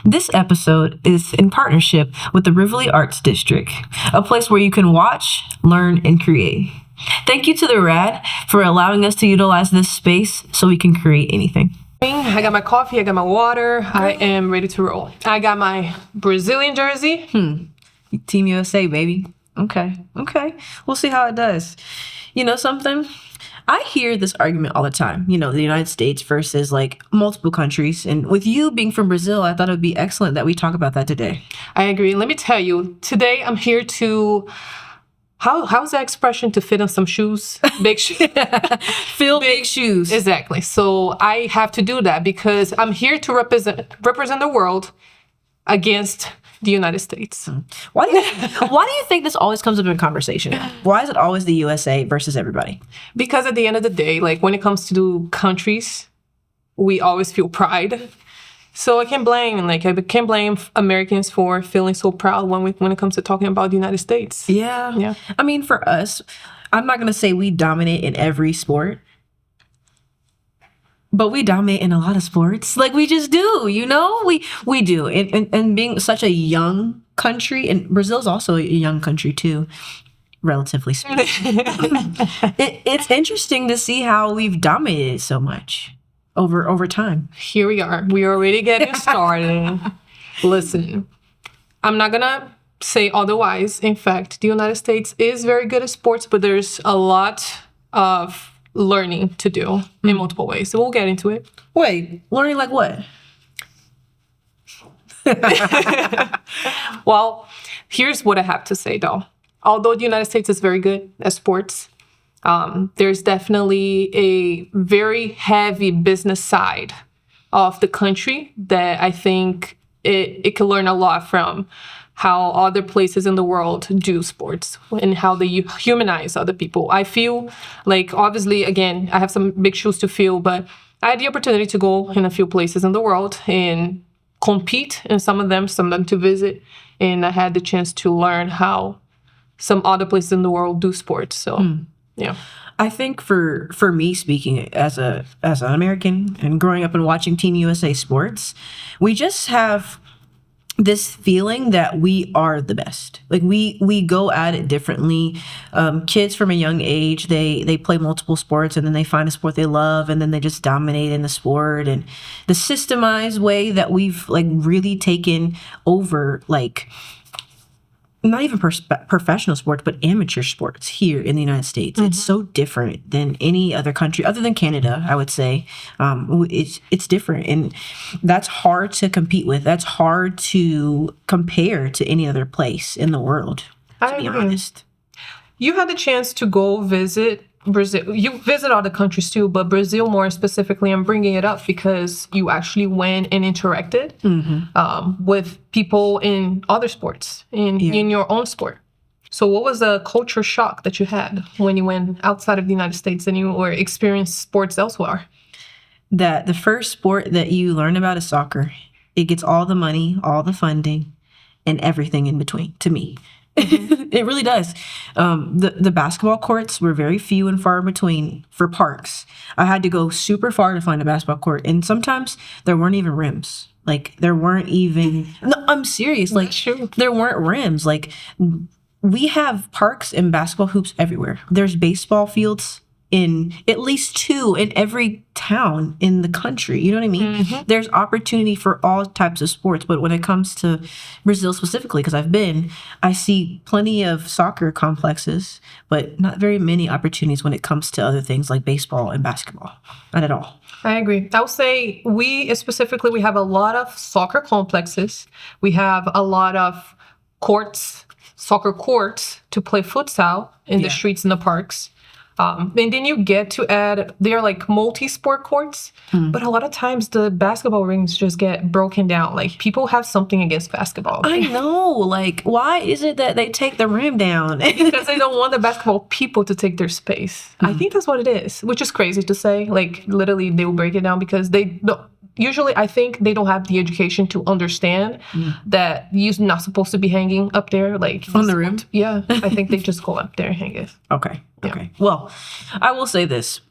This episode is in partnership with the Rivoli Arts District, a place where you can watch, learn, and create. Thank you to the RAD for allowing us to utilize this space so we can create anything. I got my coffee, I got my water, I am ready to roll. I got my Brazilian jersey. Team USA, baby. Okay. We'll see how it does. You know something? I hear this argument all the time, the United States versus like multiple countries. And with you being from Brazil, I thought it would be excellent that we talk about that today. I agree. Let me tell you, today I'm here to, how's that expression, to fit in some shoes? Big shoes. Fill big shoes. Exactly. So I have to do that because I'm here to represent the world against the United States. Why do you think this always comes up in conversation? Why is it always the USA versus everybody? Because at the end of the day, like when it comes to countries, we always feel pride. So I can't blame Americans for feeling so proud when it comes to talking about the United States. Yeah. I mean, for us, I'm not going to say we dominate in every sport, but we dominate in a lot of sports. Like we just do, we do. And being such a young country, and Brazil's also a young country too, relatively speaking. It's interesting to see how we've dominated so much over time. Here we are. We are already getting started. Listen, I'm not gonna say otherwise. In fact, the United States is very good at sports, but there's a lot of learning to do in multiple ways. So we'll get into it. Wait, learning like what? Well, here's what I have to say though. Although the United States is very good at sports, there's definitely a very heavy business side of the country that I think it can learn a lot from how other places in the world do sports and how they humanize other people. I feel like, obviously, again, I have some big shoes to fill, but I had the opportunity to go in a few places in the world and compete in some of them to visit. And I had the chance to learn how some other places in the world do sports. So, yeah. I think for me, speaking as an American and growing up and watching Team USA sports, we just have this feeling that we are the best. Like we go at it differently. Kids from a young age, they play multiple sports and then they find a sport they love and then they just dominate in the sport. And the systemized way that we've like really taken over, like not even professional sports, but amateur sports here in the United States. Mm-hmm. It's so different than any other country, other than Canada, I would say. It's different, and that's hard to compete with. That's hard to compare to any other place in the world, to be honest. You had the chance to go visit Brazil. You visit other countries too, but Brazil more specifically, I'm bringing it up because you actually went and interacted with people in other sports, in your own sport. So what was the culture shock that you had when you went outside of the United States and you were experiencing sports elsewhere? That the first sport that you learn about is soccer. It gets all the money, all the funding, and everything in between, to me. It really does. The basketball courts were very few and far between for parks. I had to go super far to find a basketball court, and sometimes there weren't even rims. Like there weren't even. No, I'm serious. Like there weren't rims. Like we have parks and basketball hoops everywhere. There's baseball fields in at least 2 in every town in the country. You know what I mean? Mm-hmm. There's opportunity for all types of sports. But when it comes to Brazil specifically, because I see plenty of soccer complexes, but not very many opportunities when it comes to other things like baseball and basketball. Not at all. I agree. I would say we have a lot of soccer complexes. We have a lot of soccer courts to play futsal in the streets and the parks. And then you get to add, they're like multi-sport courts, but a lot of times the basketball rings just get broken down. Like people have something against basketball. I know. Like, why is it that they take the rim down? Because they don't want the basketball people to take their space. I think that's what it is, which is crazy to say. Like literally they will break it down because they don't. Usually, I think they don't have the education to understand that you're not supposed to be hanging up there, like on the rim. Yeah, I think they just go up there and hang it. Okay. Well, I will say this: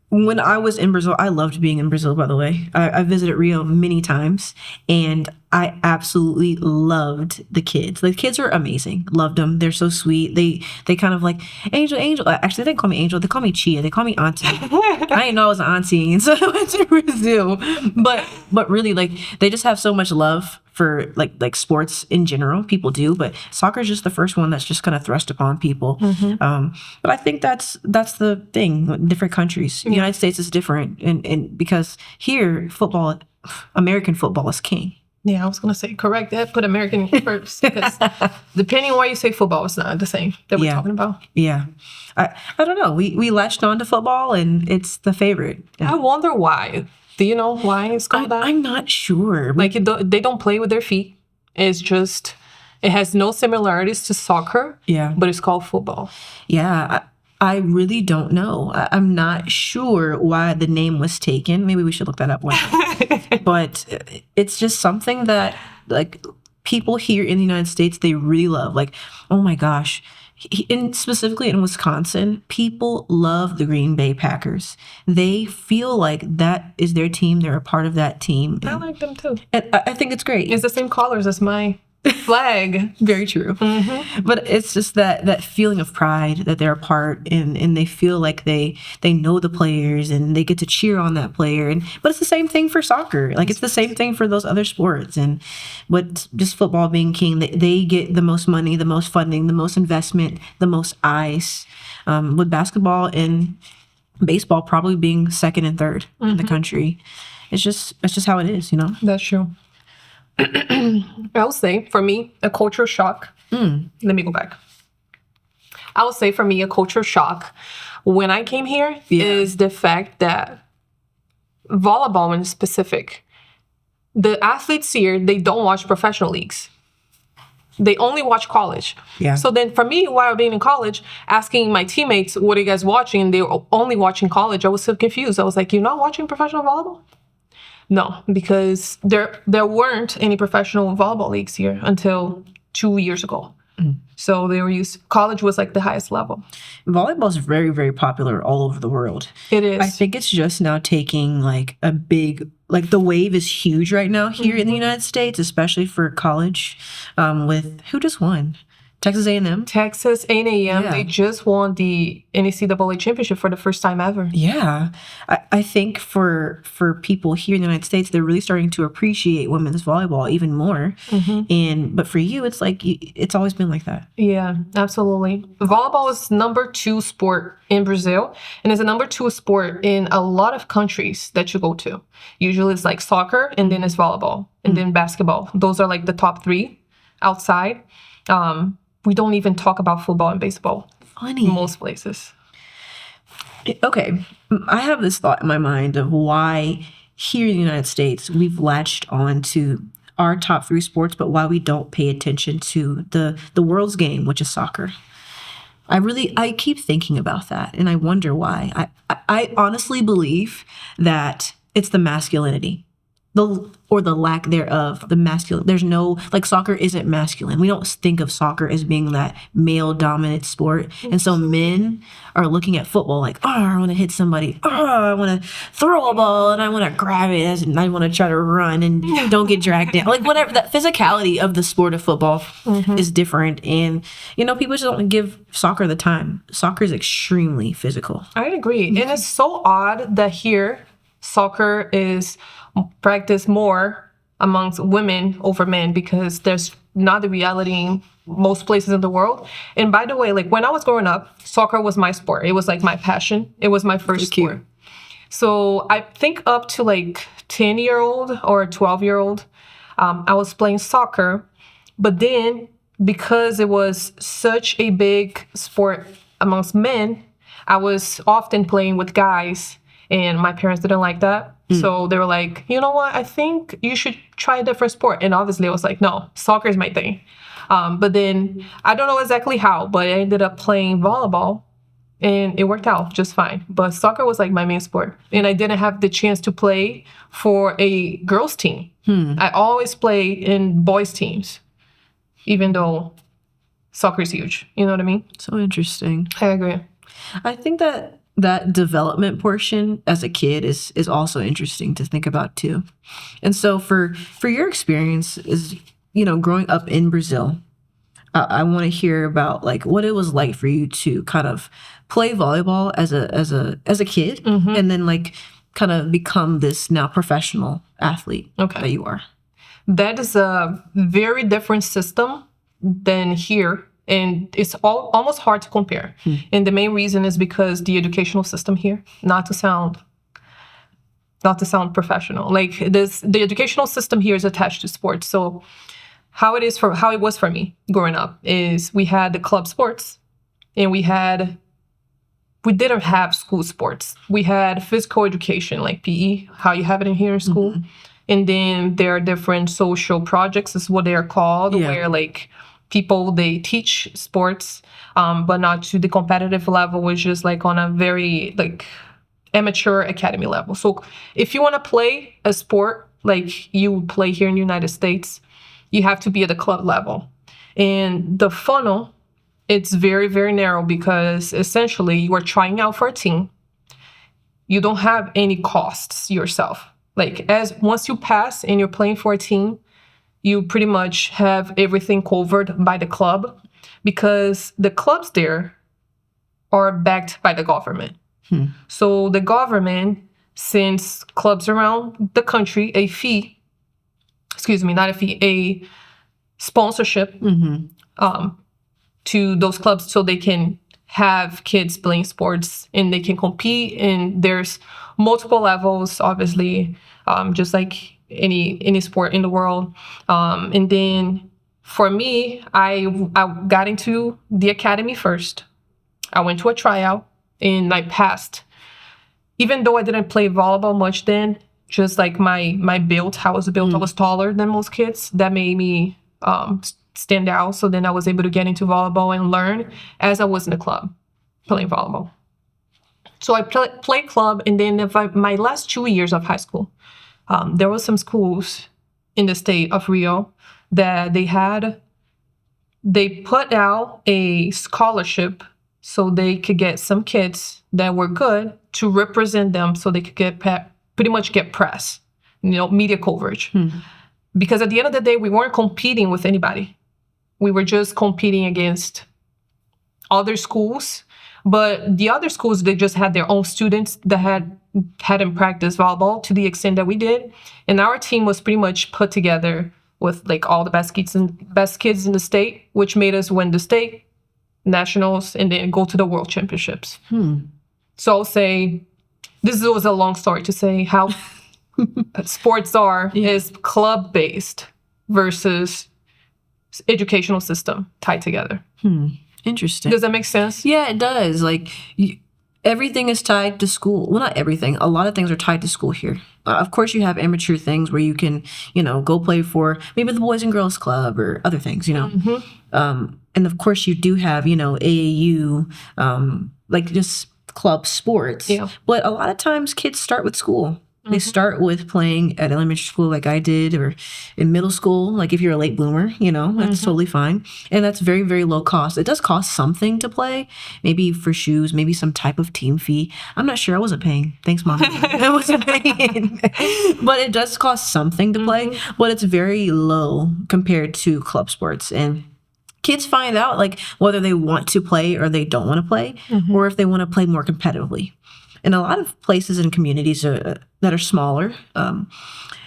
when I was in Brazil, I loved being in Brazil, by the way. I visited Rio many times, and I absolutely loved the kids. The kids are amazing. Loved them. They're so sweet. They kind of like, Angel. Actually, they call me Angel. They call me Chia. They call me Auntie. I didn't know I was an auntie, and so I went to Brazil. But really, like, they just have so much love for like sports in general. People do, but soccer is just the first one that's just kind of thrust upon people. But I think that's the thing. Different countries. The United States is different, and because here football, American football is king. Yeah, I was gonna say correct that. Put American first because depending on why you say football, it's not the same that we're talking about. Yeah, I don't know. We latched on to football, and it's the favorite. I wonder why. Do you know why it's called that? I'm not sure. Like they don't play with their feet. It's just it has no similarities to soccer. Yeah, but it's called football. Yeah. I really don't know. I'm not sure why the name was taken. Maybe we should look that up one day. But it's just something that, like, people here in the United States, they really love. Like, oh my gosh. Specifically in Wisconsin, people love the Green Bay Packers. They feel like that is their team. They're a part of that team. I like them too. And I think it's great. It's the same colors as my flag. Very true. But it's just that feeling of pride that they're a part, and they feel like they know the players and they get to cheer on that player. But it's the same thing for soccer. Like, it's the same thing for those other sports. But just football being king, they get the most money, the most funding, the most investment, the most eyes. With basketball and baseball probably being second and third in the country. It's just how it is, you know? That's true. I would say for me, a cultural shock. Let me go back. I would say for me, a cultural shock when I came here is the fact that volleyball in specific, the athletes here, they don't watch professional leagues. They only watch college. Yeah. So then for me, while being in college, asking my teammates, what are you guys watching? And they were only watching college. I was so confused. I was like, you're not watching professional volleyball? No, because there weren't any professional volleyball leagues here until 2 years ago. So college was like the highest level. Volleyball is very, very popular all over the world. It is. I think it's just now taking like a big, like the wave is huge right now here in the United States, especially for college. With who just won? Texas A&M? Texas A&M, they just won the NCAA championship for the first time ever. Yeah. I think for people here in the United States, they're really starting to appreciate women's volleyball even more. But for you, it's like, it's always been like that. Yeah, absolutely. Volleyball is number 2 sport in Brazil, and it's a number 2 sport in a lot of countries that you go to. Usually it's like soccer, and then it's volleyball, and then basketball. Those are like the top 3 outside. We don't even talk about football and baseball. Funny. In most places. Okay. I have this thought in my mind of why here in the United States we've latched on to our top 3 sports, but why we don't pay attention to the world's game, which is soccer. I keep thinking about that, and I wonder why. I honestly believe that it's the masculinity. Or the lack thereof, the masculine. There's no, like, soccer isn't masculine. We don't think of soccer as being that male dominant sport. And so men are looking at football like, oh, I want to hit somebody. Oh, I want to throw a ball and I want to grab it and I want to try to run and don't get dragged down. Like, whatever, that physicality of the sport of football is different. And, you know, people just don't give soccer the time. Soccer is extremely physical. I agree. And it's so odd that here soccer is practiced more amongst women over men because there's not the reality in most places in the world. And by the way, like when I was growing up, soccer was my sport. It was like my passion. It was my first sport. So I think up to like 10-year-old or 12-year-old, I was playing soccer. But then because it was such a big sport amongst men, I was often playing with guys and my parents didn't like that. So they were like, you know what? I think you should try a different sport. And obviously I was like, no, soccer is my thing. But then I don't know exactly how, but I ended up playing volleyball and it worked out just fine. But soccer was like my main sport. And I didn't have the chance to play for a girls team. I always play in boys teams, even though soccer is huge. You know what I mean? So interesting. I agree. I think that that development portion as a kid is also interesting to think about too. And so for your experience is, growing up in Brazil, I want to hear about like what it was like for you to kind of play volleyball as a kid, and then like kind of become this now professional athlete that you are. That is a very different system than here. And it's almost hard to compare. And the main reason is because the educational system here, not to sound professional, like the educational system here is attached to sports. So how it was for me growing up is we had the club sports, and we didn't have school sports. We had physical education, like PE, how you have it in here in school. And then there are different social projects, is what they are called, where like people, they teach sports, but not to the competitive level, which is like on a very like amateur academy level. So if you want to play a sport like you play here in the United States, you have to be at the club level. And the funnel, it's very, very narrow because essentially you are trying out for a team. You don't have any costs yourself. Like once you pass and you're playing for a team, you pretty much have everything covered by the club, because the clubs there are backed by the government. So the government sends clubs around the country a sponsorship to those clubs so they can have kids playing sports and they can compete. And there's multiple levels, obviously, just like any sport in the world. And then for me, I got into the academy first. I went to a tryout and I passed. Even though I didn't play volleyball much then, just like my build, how I was built, I was taller than most kids. That made me stand out. So then I was able to get into volleyball and learn as I was in the club playing volleyball. So I played club, and then my last 2 years of high school, there were some schools in the state of Rio that they put out a scholarship so they could get some kids that were good to represent them, so they could get pretty much get press, media coverage. Because at the end of the day, we weren't competing with anybody. We were just competing against other schools. But the other schools, they just had their own students that hadn't practiced volleyball to the extent that we did. And our team was pretty much put together with like all the best kids in the state, which made us win the state, nationals, and then go to the world championships. So I'll say, this was a long story to say how sports is club-based versus educational system tied together. Interesting. Does that make sense? Yeah, it does. Like everything is tied to school. Well, not everything. A lot of things are tied to school here. Of course, you have amateur things where you can, go play for maybe the Boys and Girls Club or other things, and of course, you do have, AAU, like just club sports. Yeah. But a lot of times kids start with school. They start with playing at elementary school like I did, or in middle school. Like if you're a late bloomer, that's totally fine. And that's very, very low cost. It does cost something to play, maybe for shoes, maybe some type of team fee. I'm not sure. I wasn't paying. Thanks, Mom. I wasn't paying. But it does cost something to play, but it's very low compared to club sports. And kids find out like whether they want to play or they don't want to play, or if they want to play more competitively. In a lot of places and communities that are smaller,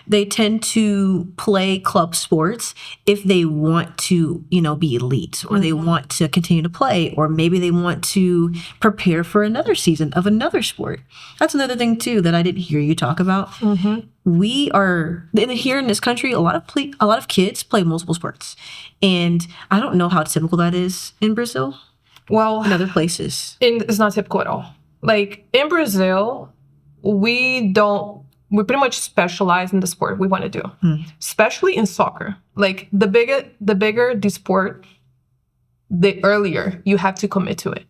they tend to play club sports if they want to, be elite, or they want to continue to play, or maybe they want to prepare for another season of another sport. That's another thing too that I didn't hear you talk about. We are here in this country. A lot of kids play multiple sports, and I don't know how typical that is in Brazil. Well, in other places, it's not typical at all. Like in Brazil, we pretty much specialize in the sport we want to do, especially in soccer. Like the bigger the sport, the earlier you have to commit to it.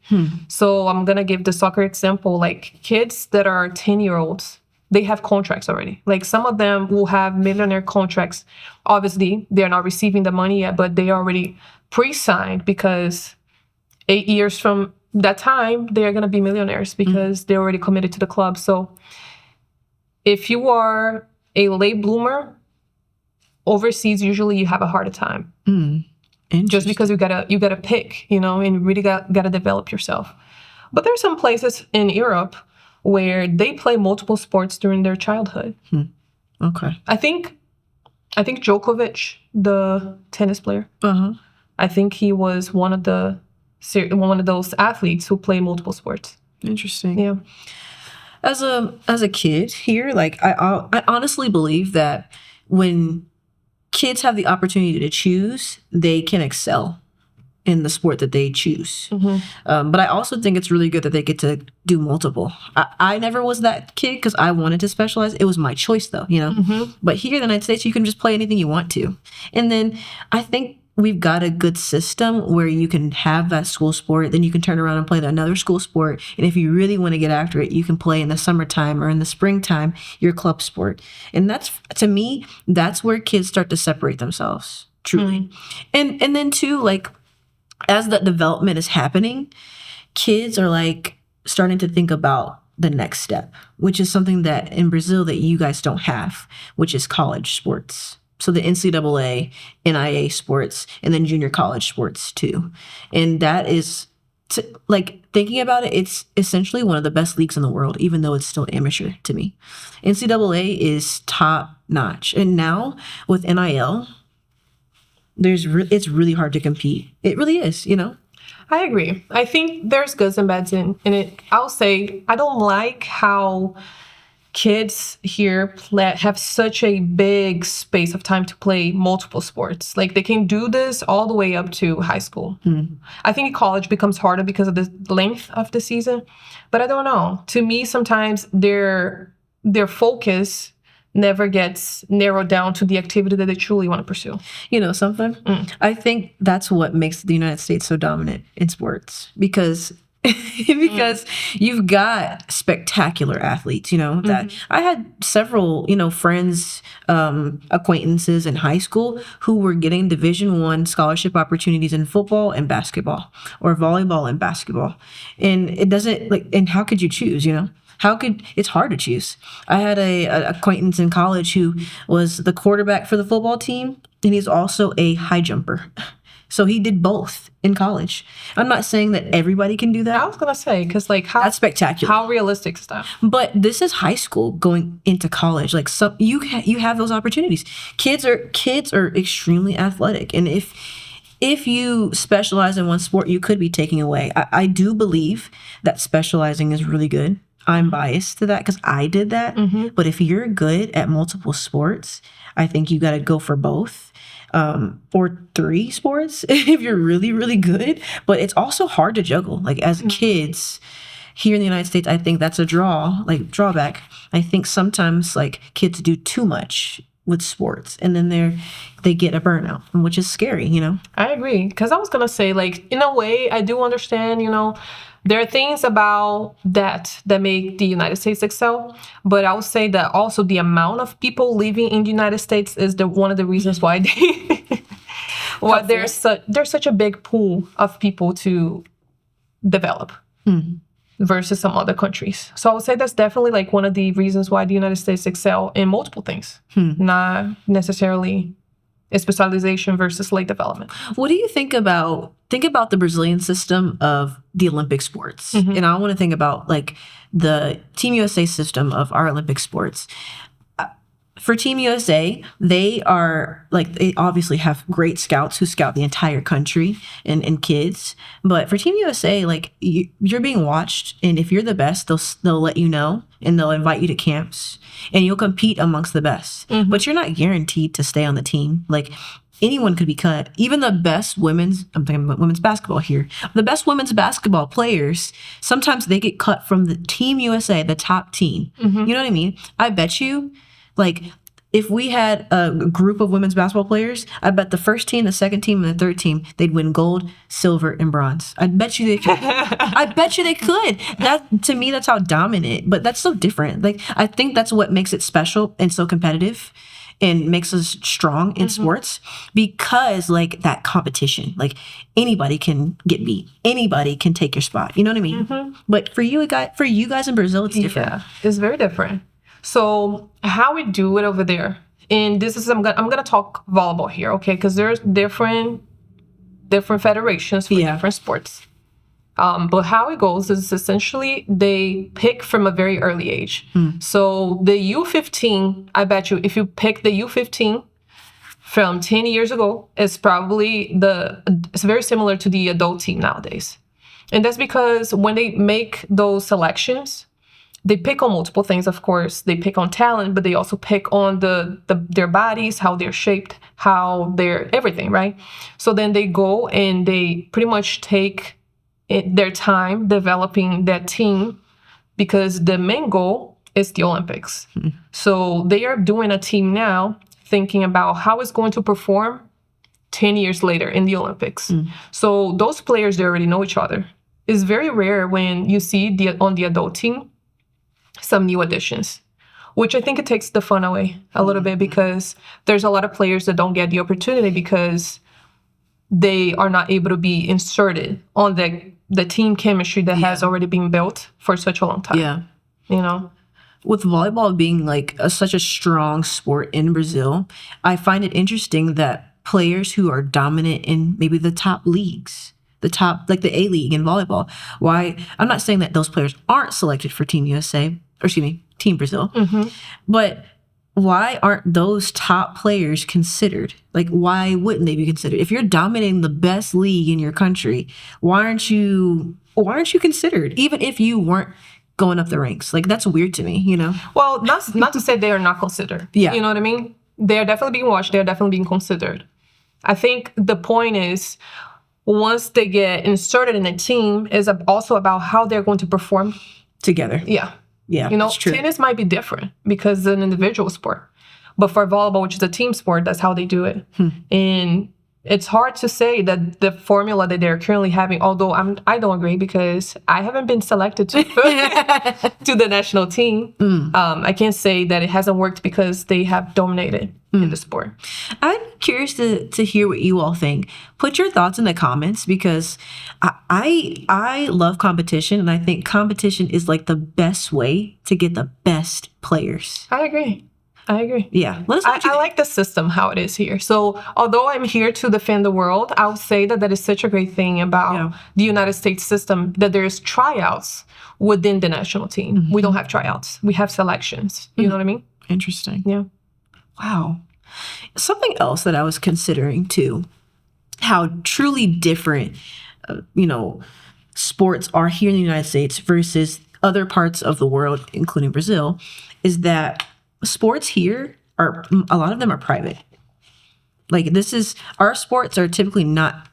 So I'm going to give the soccer example. Like kids that are 10-year-olds, they have contracts already. Like some of them will have millionaire contracts. Obviously, they're not receiving the money yet, but they already pre-signed because 8 years from that time, they're going to be millionaires because they're already committed to the club. So if you are a late bloomer, overseas, usually you have a harder time. Just because you gotta pick, and you really gotta develop yourself. But there's some places in Europe where they play multiple sports during their childhood. Okay. I think Djokovic, the tennis player, I think he was one of those athletes who play multiple sports. Interesting. Yeah. As a kid here, like I honestly believe that when kids have the opportunity to choose, they can excel in the sport that they choose. But I also think it's really good that they get to do multiple. I never was that kid because I wanted to specialize. It was my choice though, But here in the United States, you can just play anything you want to. And then I think we've got a good system where you can have that school sport, then you can turn around and play another school sport. And if you really want to get after it, you can play in the summertime or in the springtime, your club sport. And that's, to me, that's where kids start to separate themselves, truly. And then too, like, as that development is happening, kids are like starting to think about the next step, which is something that in Brazil that you guys don't have, which is college sports. So the NCAA, NIA sports, and then junior college sports too. And that is, like, thinking about it, it's essentially one of the best leagues in the world, even though it's still amateur to me. NCAA is top notch. And now with NIL, it's really hard to compete. It really is, I agree. I think there's goods and bads in it. I'll say I don't like how kids here have such a big space of time to play multiple sports. Like, they can do this all the way up to high school. I think college becomes harder because of the length of the season. But I don't know. To me, sometimes their focus never gets narrowed down to the activity that they truly want to pursue. You know something? I think that's what makes the United States so dominant in sports, because you've got spectacular athletes, that I had several, friends, acquaintances in high school who were getting Division I scholarship opportunities in football and basketball, or volleyball and basketball. And it doesn't, and how could you choose, it's hard to choose. I had a acquaintance in college who was the quarterback for the football team, and he's also a high jumper. So he did both in college. I'm not saying that everybody can do that. I was going to say, because that's spectacular. How realistic is that? But this is high school going into college. Like, so you have those opportunities. Kids are extremely athletic. And if you specialize in one sport, you could be taking away. I do believe that specializing is really good. I'm biased to that because I did that. But if you're good at multiple sports, I think you got to go for both. Or 3 sports if you're really, really good. But it's also hard to juggle. Like, as kids here in the United States, I think that's a drawback. I think sometimes, like, kids do too much with sports, and then they get a burnout, which is scary, I agree. Because I was going to say, like, in a way, I do understand, there are things about that make the United States excel, but I would say that also the amount of people living in the United States is one of the reasons why there's such a big pool of people to develop versus some other countries. So I would say that's definitely like one of the reasons why the United States excel in multiple things, not necessarily a specialization versus late development. What do you think about the Brazilian system of the Olympic sports? And I want to think about, like, the Team USA system of our Olympic sports. For Team USA, they obviously have great scouts who scout the entire country and kids. But for Team USA, like, you're being watched, and if you're the best, they'll let you know, and they'll invite you to camps, and you'll compete amongst the best. But you're not guaranteed to stay on the team. Like, anyone could be cut. Even the best I'm thinking about women's basketball here. The best women's basketball players, sometimes they get cut from the Team USA, the top team. You know what I mean? I bet you, like, if we had a group of women's basketball players, I bet the first team, the second team, and the third team, they'd win gold, silver, and bronze. I bet you they could. I bet you they could. That, to me, that's how dominant. But that's so different. Like, I think that's what makes it special and so competitive, and makes us strong in sports because like that competition, like anybody can get beat, anybody can take your spot. You know what I mean? But for you guys in Brazil, it's different. Yeah, it's very different. So how we do it over there, and this is I'm gonna talk volleyball here, okay? Because there's different federations for different sports. But how it goes is essentially they pick from a very early age. So the U15, I bet you, if you pick the U15 from 10 years ago, it's probably it's very similar to the adult team nowadays. And that's because when they make those selections, they pick on multiple things, of course. They pick on talent, but they also pick on their bodies, how they're shaped, how they're everything, right? So then they go and they pretty much take their time developing that team because the main goal is the Olympics. So they are doing a team now thinking about how it's going to perform 10 years later in the Olympics. So those players, they already know each other. It's very rare when you see on the adult team some new additions, which I think it takes the fun away a little bit because there's a lot of players that don't get the opportunity because they are not able to be inserted on the team chemistry that has already been built for such a long time. Yeah. You know? With volleyball being like such a strong sport in Brazil, I find it interesting that players who are dominant in maybe the top leagues, like the A League in volleyball, why, I'm not saying that those players aren't selected for Team USA, or excuse me, Team Brazil, but why aren't those top players considered? Like, why wouldn't they be considered? If you're dominating the best league in your country, why aren't you considered? Even if you weren't going up the ranks, like that's weird to me, you know? Well, not to say they are not considered. Yeah. You know what I mean? They're definitely being watched. They're definitely being considered. I think the point is once they get inserted in a team is also about how they're going to perform Together. Yeah. Yeah, You know, that's true. tennis might be different because it's an individual sport. But for volleyball, which is a team sport, that's how they do it. And it's hard to say that the formula that they're currently having, although I don't agree because I haven't been selected to to the national team. I can't say that it hasn't worked because they have dominated in the sport. I'm curious to hear what you all think. Put your thoughts in the comments because I love competition and I think competition is like the best way to get the best players. I agree. Yeah. Let us know what you I think. like the system, how it is here. So although I'm here to defend the world, I would say that is such a great thing about the United States system, that there's tryouts within the national team. We don't have tryouts. We have selections. You know what I mean? Interesting. Yeah. Wow. Something else that I was considering too, how truly different, sports are here in the United States versus other parts of the world, including Brazil, is that sports here a lot of them are private. Like our sports are typically not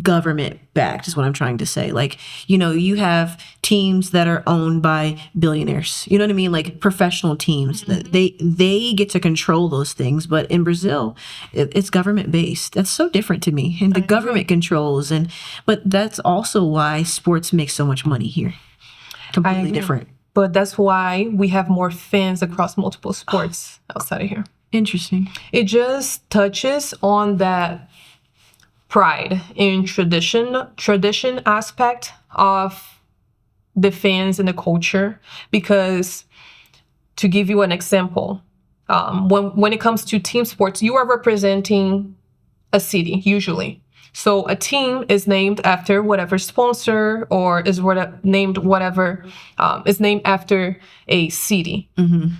government backed is what I'm trying to say. Like, you have teams that are owned by billionaires. You know what I mean? Like professional teams. They get to control those things. But in Brazil, it's government based. That's so different to me. And the government controls but that's also why sports make so much money here. Completely different. But that's why we have more fans across multiple sports outside of here. Interesting. It just touches on that pride in tradition aspect of the fans and the culture. Because to give you an example, when it comes to team sports, you are representing a city usually. So a team is named after whatever sponsor or is named after a city.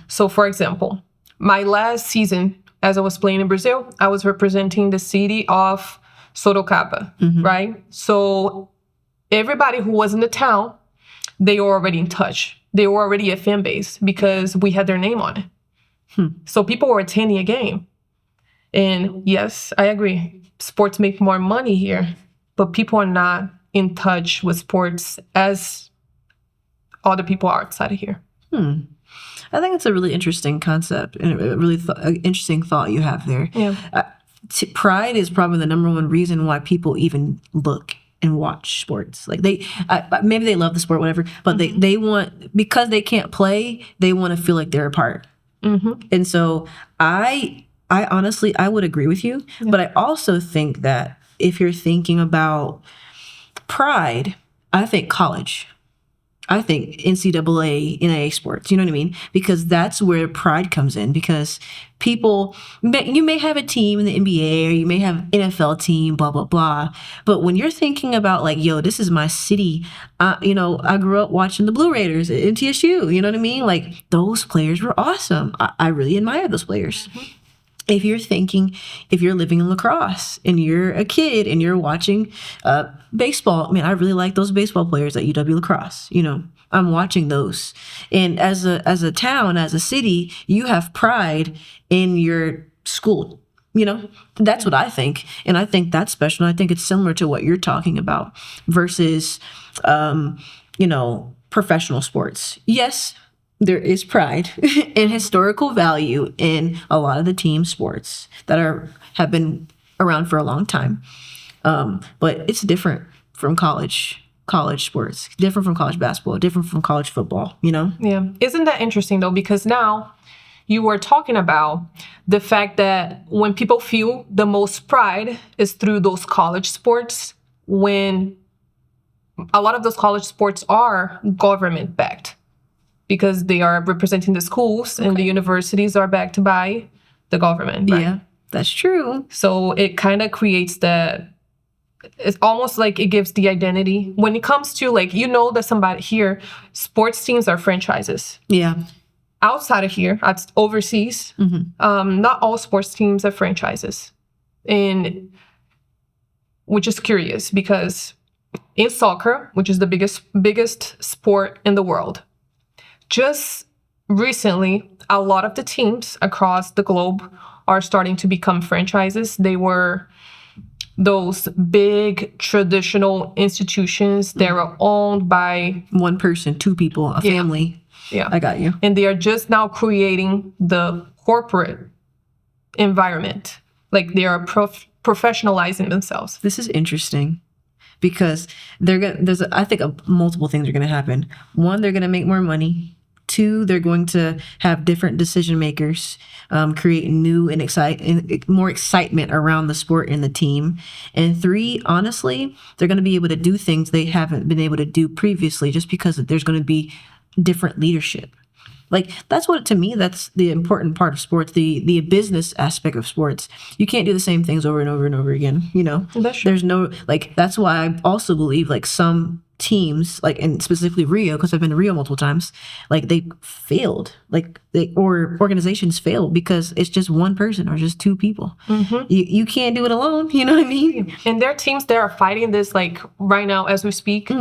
So for example, my last season, as I was playing in Brazil, I was representing the city of Sorocaba, right? So everybody who was in the town, they were already in touch. They were already a fan base because we had their name on it. So people were attending a game. And yes, I agree. Sports make more money here, but people are not in touch with sports as other people are outside of here. I think it's a really interesting concept and a really interesting thought you have there. Yeah. Pride is probably the number one reason why people even look and watch sports. Like maybe they love the sport, whatever, but they want, because they can't play, they want to feel like they're a part. And so I I honestly, I would agree with you. Yeah. But I also think that if you're thinking about pride, I think college. I think NCAA, NAIA sports, you know what I mean? Because that's where pride comes in, because you may have a team in the NBA or you may have an NFL team, blah, blah, blah. But when you're thinking about like, yo, this is my city, I grew up watching the Blue Raiders at NTSU, you know what I mean? Like those players were awesome. I really admire those players. Mm-hmm. If you're living in La Crosse and you're a kid and you're watching baseball, man, I really like those baseball players at UW La Crosse. I'm watching those. And as a town, as a city, you have pride in your school. That's what I think. And I think that's special. And I think it's similar to what you're talking about versus, professional sports. Yes, there is pride and historical value in a lot of the team sports that have been around for a long time. But it's different from college sports, different from college basketball, different from college football, Yeah. Isn't that interesting though? Because now you were talking about the fact that when people feel the most pride is through those college sports, when a lot of those college sports are government backed. Because they are representing the schools and the universities are backed by the government, right? Yeah, that's true. So it kind of creates it's almost like it gives the identity. When it comes to that somebody here, sports teams are franchises. Yeah. Outside of here, overseas, not all sports teams are franchises. And which is curious because in soccer, which is the biggest sport in the world, just recently, a lot of the teams across the globe are starting to become franchises. They were those big traditional institutions that were owned by one person, two people, a family. Yeah. I got you. And they are just now creating the corporate environment. Like they are professionalizing themselves. This is interesting. Because I think multiple things are going to happen. One, they're going to make more money. Two, they're going to have different decision makers, create new and more excitement around the sport and the team. And three, honestly, they're going to be able to do things they haven't been able to do previously, just because there's going to be different leadership. Like that's the important part of sports, the business aspect of sports. You can't do the same things over and over and over again. That's true. There's no that's why I also believe some teams and specifically Rio, because I've been to Rio multiple times, they failed, or organizations failed because it's just one person or just two people. Mm-hmm. You can't do it alone. You know what I mean? And there are teams that are fighting this right now as we speak.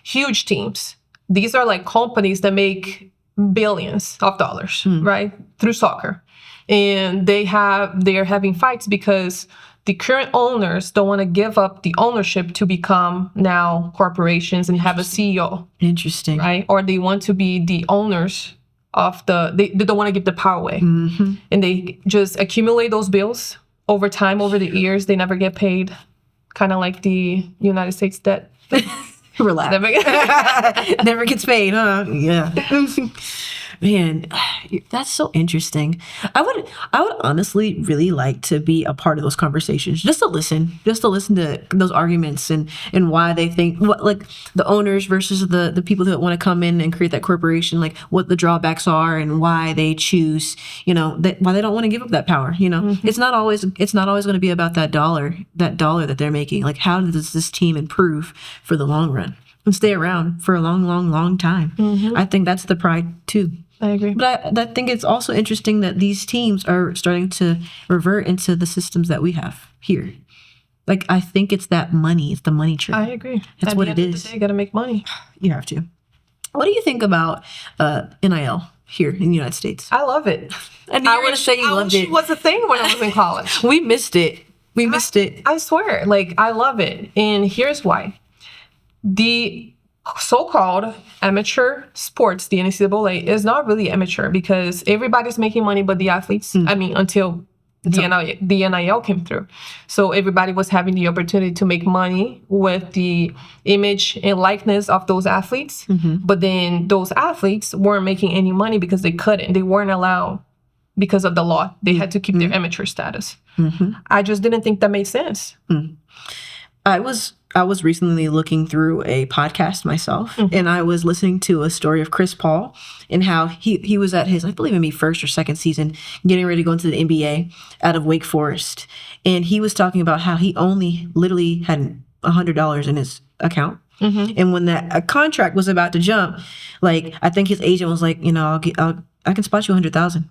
Huge teams. These are companies that make billions of dollars, right? Through soccer. And they are having fights because the current owners don't want to give up the ownership to become now corporations and have a CEO. Interesting. Right? Or they want to be the owners of they don't want to give the power away. Mm-hmm. And they just accumulate those bills over time, over the years. They never get paid. Kind of like the United States debt. Relax. Never gets paid, huh? Yeah. Man, that's so interesting. I would honestly really like to be a part of those conversations, just to listen to those arguments and why they think the owners versus the people that want to come in and create that corporation, what the drawbacks are and why they choose, why they don't want to give up that power. Mm-hmm. It's not always going to be about that dollar that they're making. How does this team improve for the long run and stay around for a long, long, long time? Mm-hmm. I think that's the pride too. I agree. But I think it's also interesting that these teams are starting to revert into the systems that we have here. I think it's that money. It's the money tree. I agree. That's what it is. You got to make money. You have to. What do you think about NIL here in the United States? I love it. I want to say you loved it. It was a thing when I was in college. We missed it. I swear. I love it. And here's why. The so-called amateur sports, the NCAA, is not really amateur because everybody's making money but the athletes. I mean, until the NIL came through. So everybody was having the opportunity to make money with the image and likeness of those athletes. Mm-hmm. But then those athletes weren't making any money because they couldn't. They weren't allowed because of the law. They had to keep their amateur status. I just didn't think that made sense. I was recently looking through a podcast myself, and I was listening to a story of Chris Paul and how he was at his, I believe maybe first or second season, getting ready to go into the NBA out of Wake Forest. And he was talking about how he only literally had $100 in his account. And when that a contract was about to jump, like, I think his agent was like, I can spot you 100,000.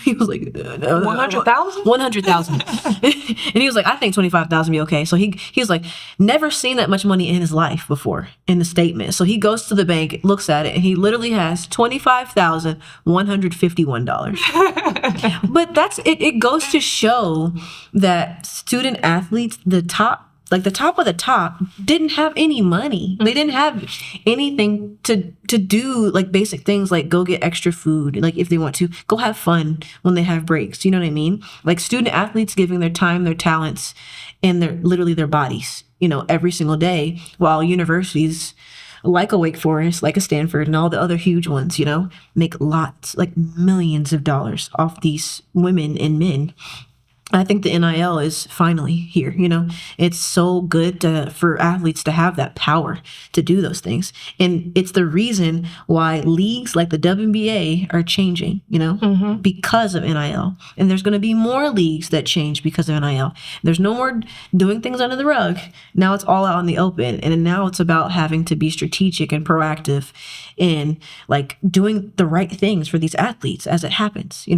He was like, 100,000? 100,000. And he was like, I think 25,000 be okay. So he was like, never seen that much money in his life before in the statement. So he goes to the bank, looks at it, and he literally has $25,151. But that's it. It goes to show that student athletes, the top of the top, didn't have any money. They didn't have anything to do, like basic things like go get extra food, like if they want to go have fun when they have breaks. You know what I mean? Like student athletes giving their time, their talents, and their bodies, every single day, while universities like a Wake Forest, like a Stanford, and all the other huge ones, make lots, like millions of dollars off these women and men. I think the NIL is finally here. It's so good for athletes to have that power to do those things. And it's the reason why leagues like the WNBA are changing, because of NIL. And there's going to be more leagues that change because of NIL. There's no more doing things under the rug. Now it's all out in the open. And now it's about having to be strategic and proactive and like doing the right things for these athletes as it happens,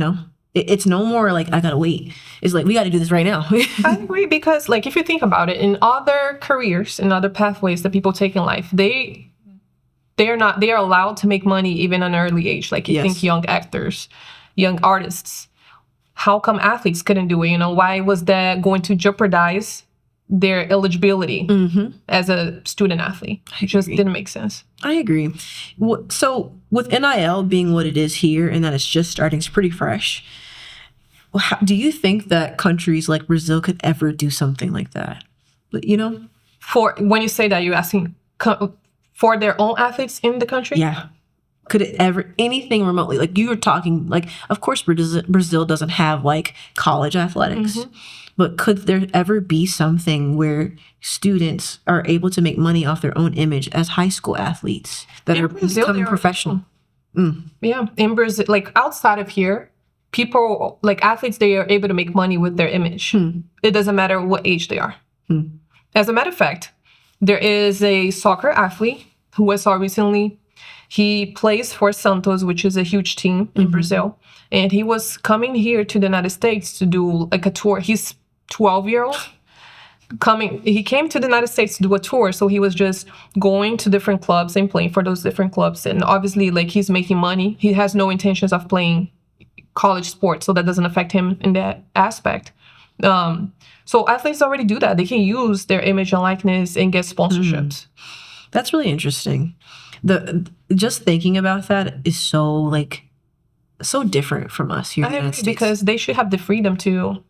It's no more like, I gotta wait. It's like, we gotta do this right now. I agree, because like, if you think about it, in other careers, in other pathways that people take in life, they are allowed to make money even at an early age. Like you think young actors, young artists, how come athletes couldn't do it? Why was that going to jeopardize their eligibility as a student athlete? It just didn't make sense. I agree. So with NIL being what it is here and that it's just starting, it's pretty fresh. Do you think that countries like Brazil could ever do something like that? For when you say that, you're asking for their own athletes in the country? Yeah. Could it ever, anything remotely, like you were talking, like, of course, Brazil doesn't have like college athletics, but could there ever be something where students are able to make money off their own image as high school athletes that are becoming professional? Yeah. In Brazil, like outside of here, people, like athletes, they are able to make money with their image. It doesn't matter what age they are. As a matter of fact, there is a soccer athlete who I saw recently. He plays for Santos, which is a huge team in Brazil. And he was coming here to the United States to do like a tour. He's 12-year-old. He came to the United States to do a tour. So he was just going to different clubs and playing for those different clubs. And obviously, like, he's making money. He has no intentions of playing college sports, so that doesn't affect him in that aspect. So athletes already do that. They can use their image and likeness and get sponsorships. That's really interesting. Just thinking about that is so different from us here in the United States. Because they should have the freedom to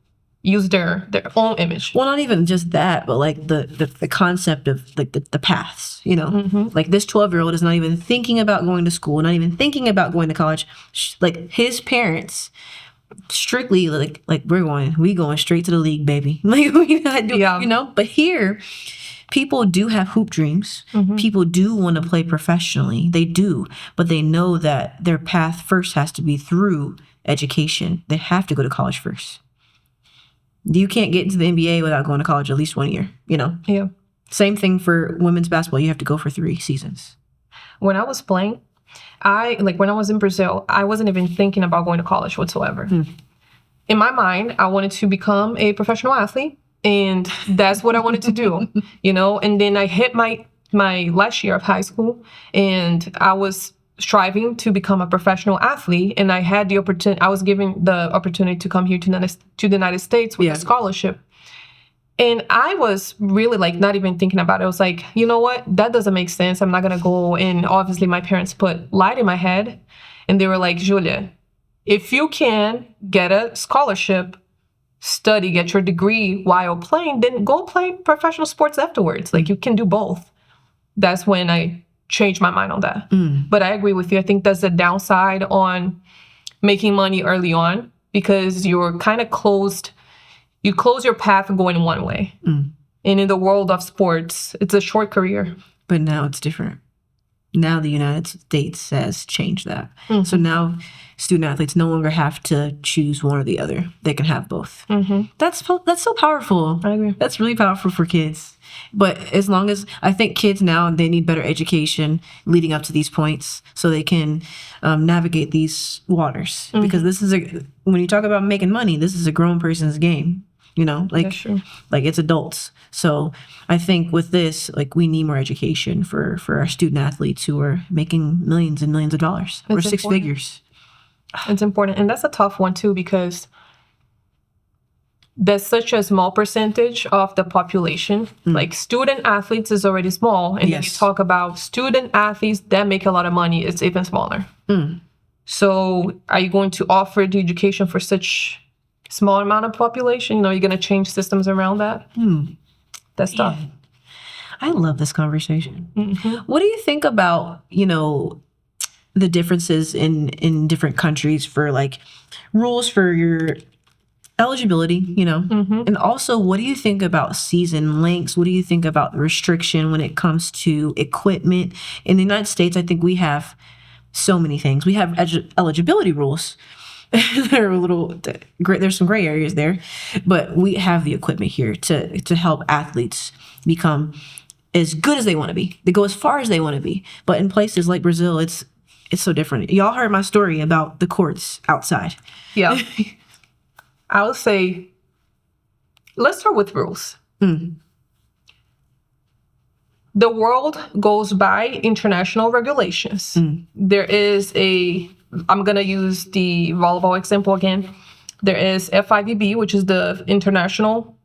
use their own image. Well, not even just that, but like the concept of like the paths, like this 12-year-old is not even thinking about going to school, not even thinking about going to college. Like his parents strictly like we going straight to the league, baby. Like we gotta do, But here, people do have hoop dreams. People do want to play professionally. They do, but they know that their path first has to be through education. They have to go to college first. You can't get into the NBA without going to college at least 1 year, Yeah. Same thing for women's basketball. You have to go for 3 seasons. When I was playing, when I was in Brazil, I wasn't even thinking about going to college whatsoever. In my mind, I wanted to become a professional athlete, and that's what I wanted to do, And then I hit my last year of high school, and I was striving to become a professional athlete, and I had the opportunity. I was given the opportunity to come here to the United States with a scholarship, and I was really like not even thinking about it. I was like, you know what, that doesn't make sense. I'm not gonna go. And obviously, my parents put light in my head, and they were like, Julia, if you can get a scholarship, study, get your degree while playing, then go play professional sports afterwards. Like you can do both. That's when I changed my mind on that. But I agree with you. I think that's the downside on making money early on. because you're kind of closed. You close your path going one way. And in the world of sports, it's a short career. But now it's different. Now the United States has changed that. So now student athletes no longer have to choose one or the other. They can have both. That's so powerful. I agree. That's really powerful for kids. But as long as I think kids now, they need better education leading up to these points so they can navigate these waters. Because this is when you talk about making money, this is a grown person's game. You know, like it's adults. So I think with this, like, we need more education for our student athletes who are making millions and millions of dollars or six figures. It's important. And that's a tough one too, because there's such a small percentage of the population. Like, student athletes is already small. And then you talk about student athletes that make a lot of money, it's even smaller. So are you going to offer the education for such small amount of population? You know, you're going to change systems around that? That's tough. I love this conversation. What do you think about, you know, the differences in different countries for, like, rules for your eligibility, you know? And also, what do you think about season lengths? What do you think about the restriction when it comes to equipment? In the United States, I think we have so many things. We have eligibility rules. They're a little great. There's some gray areas there, but we have the equipment here to help athletes become as good as they want to be. They go as far as they want to be. But in places like Brazil, it's so different. Y'all heard my story about the courts outside. Yeah. I would say, let's start with rules. The world goes by international regulations. There is I'm going to use the volleyball example again. There is FIVB, which is the International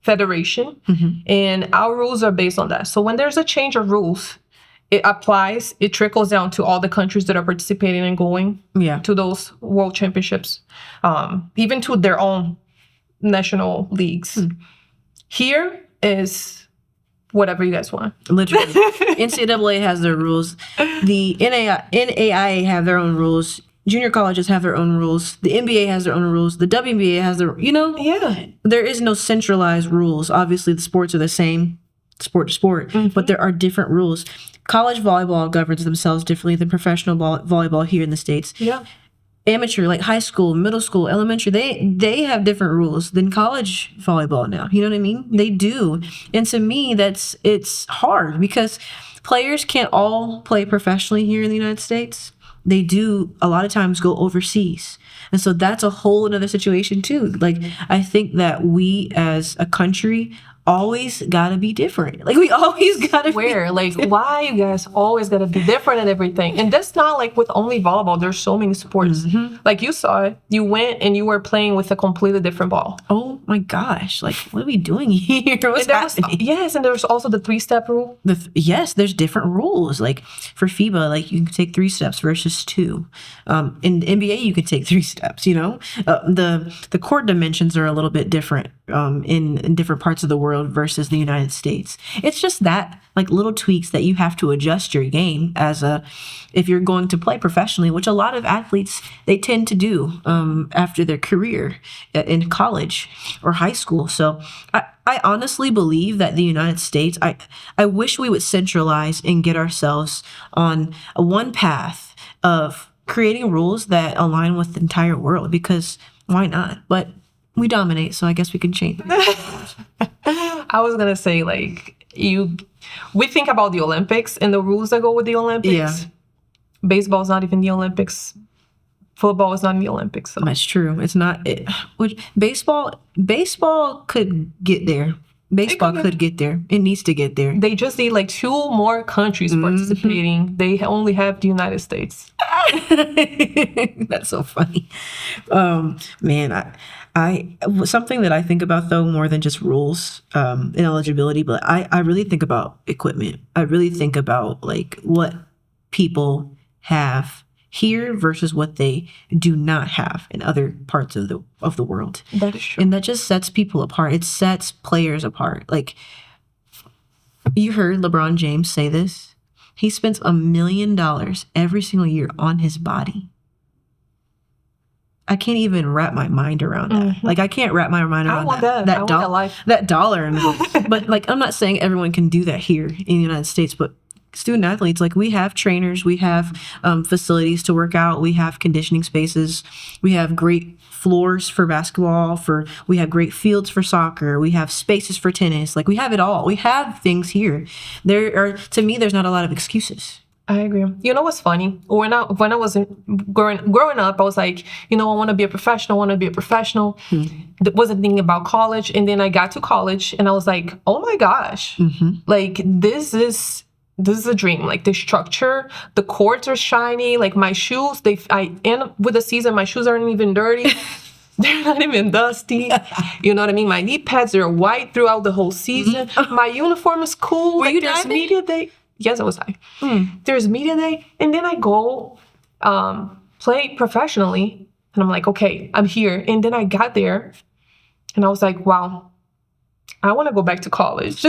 Federation, and our rules are based on that. So when there's a change of rules, it applies, it trickles down to all the countries that are participating and going to those world championships, even to their own national leagues. Here is whatever you guys want. Literally. NCAA has their rules. The NAIA have their own rules. Junior colleges have their own rules. The NBA has their own rules. The WNBA has their, you know? Yeah. There is no centralized rules. Obviously, the sports are the same, sport to sport, but there are different rules. College volleyball governs themselves differently than professional volleyball here in the States. Yeah. Amateur, like high school, middle school, elementary, they have different rules than college volleyball now. You know what I mean? They do. And to me, it's hard because players can't all play professionally here in the United States. They do a lot of times go overseas. And so that's a whole another situation too. Like, I think that we as a country always gotta be different. Like, we always gotta like, why you guys always gotta be different at everything? And that's not like with only volleyball. There's so many sports. Like, you saw it. You went and you were playing with a completely different ball. Oh my gosh. Like, what are we doing here? What's happening? Yes, and there's also the 3-step rule. Yes, there's different rules. Like, for FIBA, like, you can take 3 steps versus 2. In the NBA, you can take 3 steps, you know? The court dimensions are a little bit different in different parts of the world versus the United States. It's just that, like, little tweaks that you have to adjust your game if you're going to play professionally, which a lot of athletes, they tend to do after their career in college or high school. So I honestly believe that the United States, I wish we would centralize and get ourselves on one path of creating rules that align with the entire world, because why not? But we dominate, so I guess we can change. I was gonna say, like, we think about the Olympics and the rules that go with the Olympics. Yeah. Baseball is not even the Olympics. Football is not in the Olympics. So. That's true. It's not. Baseball could get there. Baseball could get there. It needs to get there. They just need like 2 more countries participating. They only have the United States. That's so funny. Man, I something that I think about, though, more than just rules and eligibility, but I really think about equipment. I really think about, like, what people have here versus what they do not have in other parts of the world. That is true. And that just sets people apart. It sets players apart. Like, you heard LeBron James say this. He spends $1 million every single year on his body. I can't even wrap my mind around that. Like, I can't wrap my mind around that life. that dollar. But like, I'm not saying everyone can do that here in the United States, but student athletes, like, we have trainers, we have facilities to work out, we have conditioning spaces, we have great floors for basketball, we have great fields for soccer, we have spaces for tennis. Like, we have it all. We have things here. To me, there's not a lot of excuses. I agree. You know what's funny? When I was growing up, I was like, I want to be a professional. Wasn't thinking about college, and then I got to college, and I was like, oh my gosh, like this is a dream. Like, the structure, the courts are shiny. Like, my shoes, I end with the season, my shoes aren't even dirty. They're not even dusty. You know what I mean? My knee pads are white throughout the whole season. My uniform is cool. Were you there's diving? media day. Yes, I was high. There's media day, and then I go play professionally, and I'm like, okay, I'm here. And then I got there, and I was like, wow, I want to go back to college.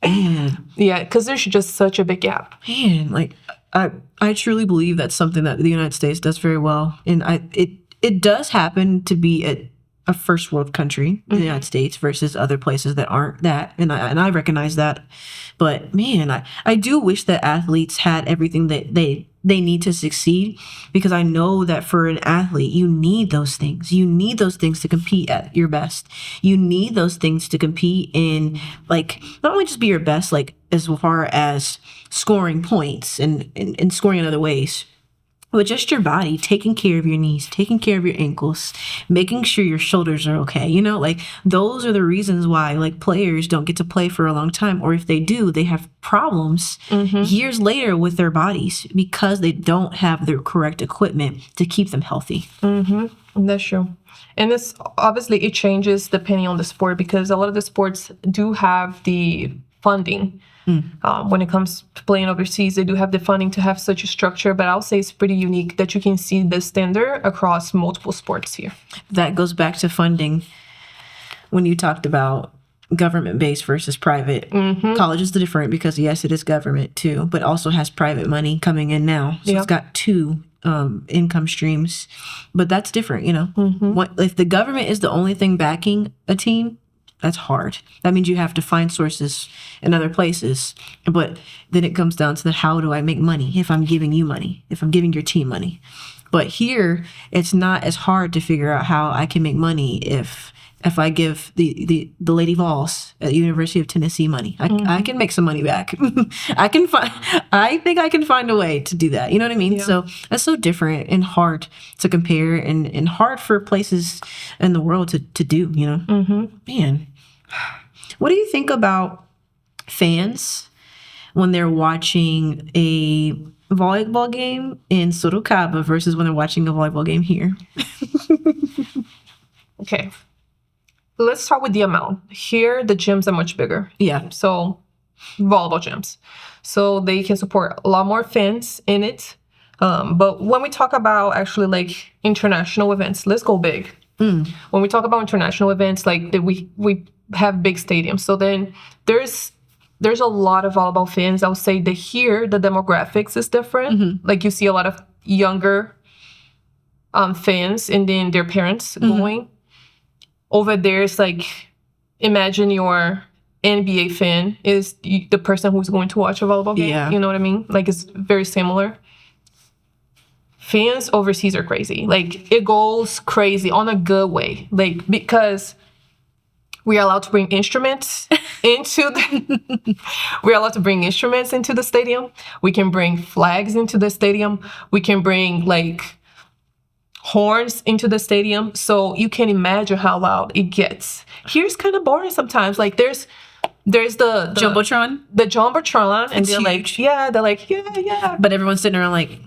Man. Yeah, because there's just such a big gap. Man, like, I truly believe that's something that the United States does very well, and it does happen to be a first world country, the United States, versus other places that aren't that, and I recognize that. But man, I do wish that athletes had everything that they need to succeed, because I know that for an athlete, you need those things. You need those things to compete at your best. You need those things to compete in, like, not only just be your best, like, as far as scoring points and scoring in other ways, but just your body, taking care of your knees, taking care of your ankles, making sure your shoulders are okay. Like, those are the reasons why, like, players don't get to play for a long time. Or if they do, they have problems years later with their bodies because they don't have the correct equipment to keep them healthy. That's true. And this, obviously, it changes depending on the sport, because a lot of the sports do have the funding. When it comes to playing overseas, they do have the funding to have such a structure, but I'll say it's pretty unique that you can see the standard across multiple sports here. That goes back to funding when you talked about government-based versus private. College is different because, yes, it is government too, but also has private money coming in now. So It's got two income streams, but that's different, If the government is the only thing backing a team, that's hard. That means you have to find sources in other places. But then it comes down to how do I make money if I'm giving you money, if I'm giving your team money. But here, it's not as hard to figure out how I can make money if I give the Lady Vols at the University of Tennessee money. I can make some money back. I think I can find a way to do that. You know what I mean? Yeah. So that's so different and hard to compare and hard for places in the world to do, Man. What do you think about fans when they're watching a volleyball game in Sorocaba versus when they're watching a volleyball game here? Okay. Let's start with the amount. Here, the gyms are much bigger. Yeah. So, volleyball gyms. So, they can support a lot more fans in it. But when we talk about actually, like, international events, let's go big. When we talk about international events, like, we have big stadiums. So then there's a lot of volleyball fans. I would say that here the demographics is different. Like, you see a lot of younger fans and then their parents going. Over there, it's like, imagine your NBA fan is the person who's going to watch a volleyball game. Yeah. You know what I mean? Like, it's very similar. Fans overseas are crazy. Like, it goes crazy on a good way. Like, because we are allowed to bring instruments into the stadium. We can bring flags into the stadium. We can bring, like, horns into the stadium. So you can imagine how loud it gets. Here's kind of boring sometimes. Like, there's the Jumbotron? The Jumbotron. And it's they're huge. like, yeah. But everyone's sitting around like,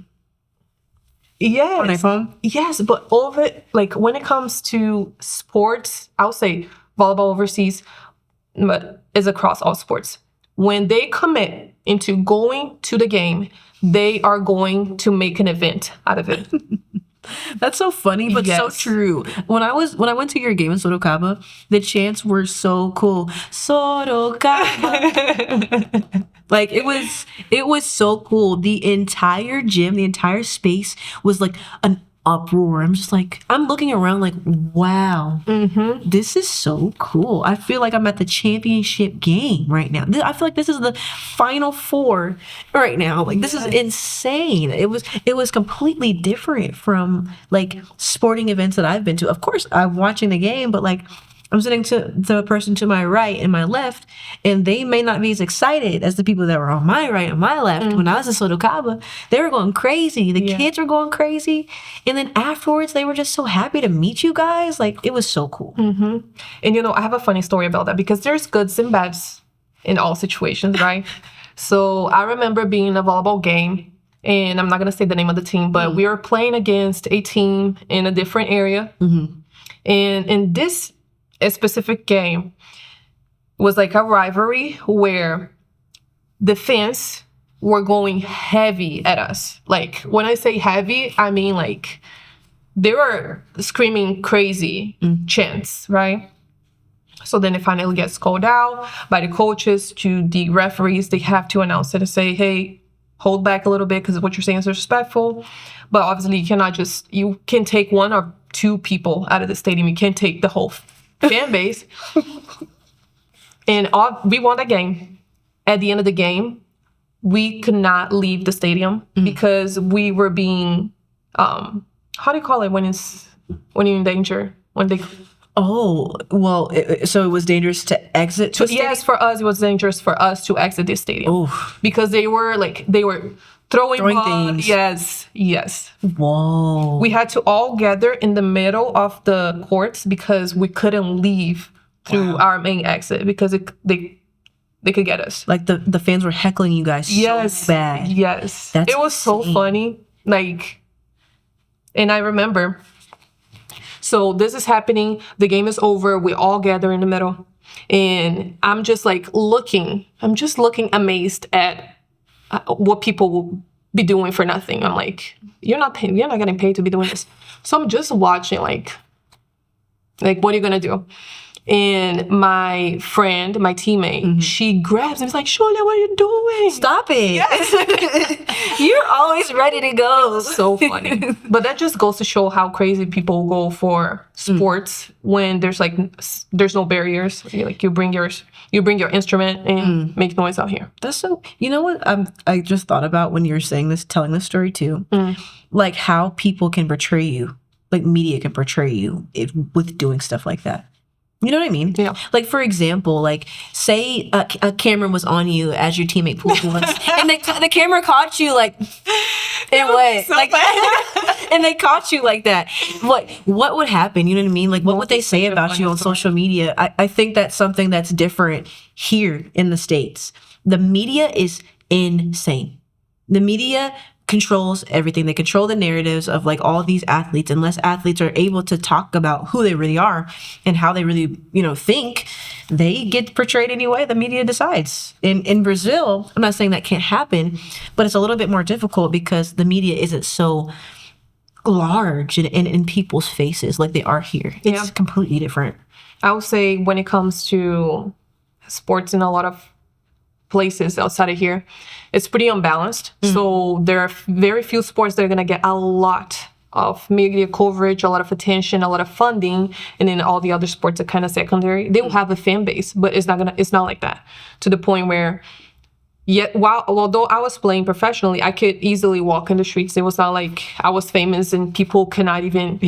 yes. On their phone? Yes, but all of it, like, when it comes to sports, I'll say volleyball overseas, but is across all sports. When they commit into going to the game, they are going to make an event out of it. That's so funny, but so true. When I went to your game in Sorocaba, the chants were so cool. Sorocaba. Like, it was so cool. The entire gym, the entire space was like uproar. I'm just like, I'm looking around like, wow, this is so cool. I feel like I'm at the championship game right now. I feel like this is the Final Four right now. Like, this is insane. It was completely different from like sporting events that I've been to. Of course, I'm watching the game, but like, I'm sitting to the person to my right and my left, and they may not be as excited as the people that were on my right and my left. When I was in Sorocaba, they were going crazy. The kids were going crazy. And then afterwards, they were just so happy to meet you guys. Like, it was so cool. And, you know, I have a funny story about that because there's goods and bads in all situations, right? So I remember being in a volleyball game, and I'm not going to say the name of the team, but we were playing against a team in a different area. And in this a specific game was like a rivalry where the fans were going heavy at us. Like, when I say heavy, I mean like they were screaming crazy chants, right? So then it finally gets called out by the coaches to the referees. They have to announce it and say, hey, hold back a little bit because what you're saying is disrespectful. But obviously you can take one or two people out of the stadium. You can't take the whole fan base. And we won that game. At the end of the game, we could not leave the stadium because we were being how do you call it when you're in danger? Oh, well, so it was dangerous to exit to Yes, for us, it was dangerous for us to exit the stadium. Because they were throwing things. Yes. Whoa. We had to all gather in the middle of the courts because we couldn't leave through our main exit because they could get us. Like the fans were heckling you guys so bad. Yes. That's it was so funny. Like, and I remember, so this is happening. The game is over. We all gather in the middle. And I'm just like looking amazed at what people will be doing for nothing. I'm like, you're not getting paid to be doing this. So I'm just watching like what are you gonna do? And my friend, my teammate, she grabs him. It's like, Shola, what are you doing? Stop it. Yes. You're always ready to go. So funny. But that just goes to show how crazy people go for sports when there's no barriers. Like you bring your instrument and make noise out here. That's so, you know what I just thought about when you're saying this, telling this story too, like how people can portray you, like media can portray you with doing stuff like that. You know what I mean? Yeah. Like, for example, like, say a camera was on you as your teammate pulled once, and the camera caught you, like, and what? So like, and they caught you like that. What would happen? You know what I mean? Like, what would they say about you on social media? I think that's something that's different here in the States. The media is insane. The media controls everything. They control the narratives of like all these athletes. Unless athletes are able to talk about who they really are and how they really, think, they get portrayed anyway the media decides. In Brazil, I'm not saying that can't happen, but it's a little bit more difficult because the media isn't so large and in people's faces like they are here. It's completely different. I would say when it comes to sports in a lot of places outside of here, it's pretty unbalanced. So there are very few sports that are going to get a lot of media coverage, a lot of attention, a lot of funding, and then all the other sports are kind of secondary. They will have a fan base, but it's not like that, to the point where although I was playing professionally, I could easily walk in the streets. It was not like I was famous and people cannot even,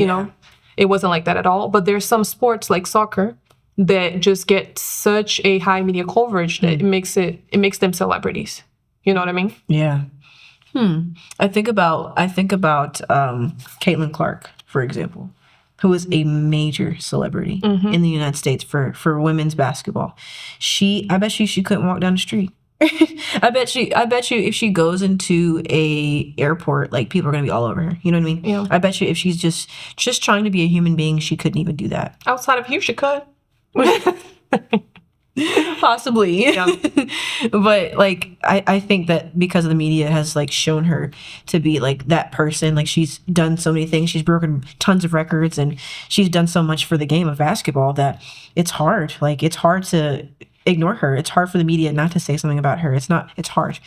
it wasn't like that at all. But there's some sports like soccer that just get such a high media coverage that it makes them celebrities. You know what I mean? Yeah. I think about Caitlin Clark, for example, who is a major celebrity in the United States for women's basketball. I bet she couldn't walk down the street. I bet you if she goes into a airport, like people are gonna be all over her. You know what I mean? Yeah. I bet you if she's just trying to be a human being, she couldn't even do that. Outside of here, she could. Possibly. Yeah. But like I think that because of the media has like shown her to be like that person, like she's done so many things, she's broken tons of records, and she's done so much for the game of basketball that it's hard to ignore her. It's hard for the media not to say something about her. It's hard.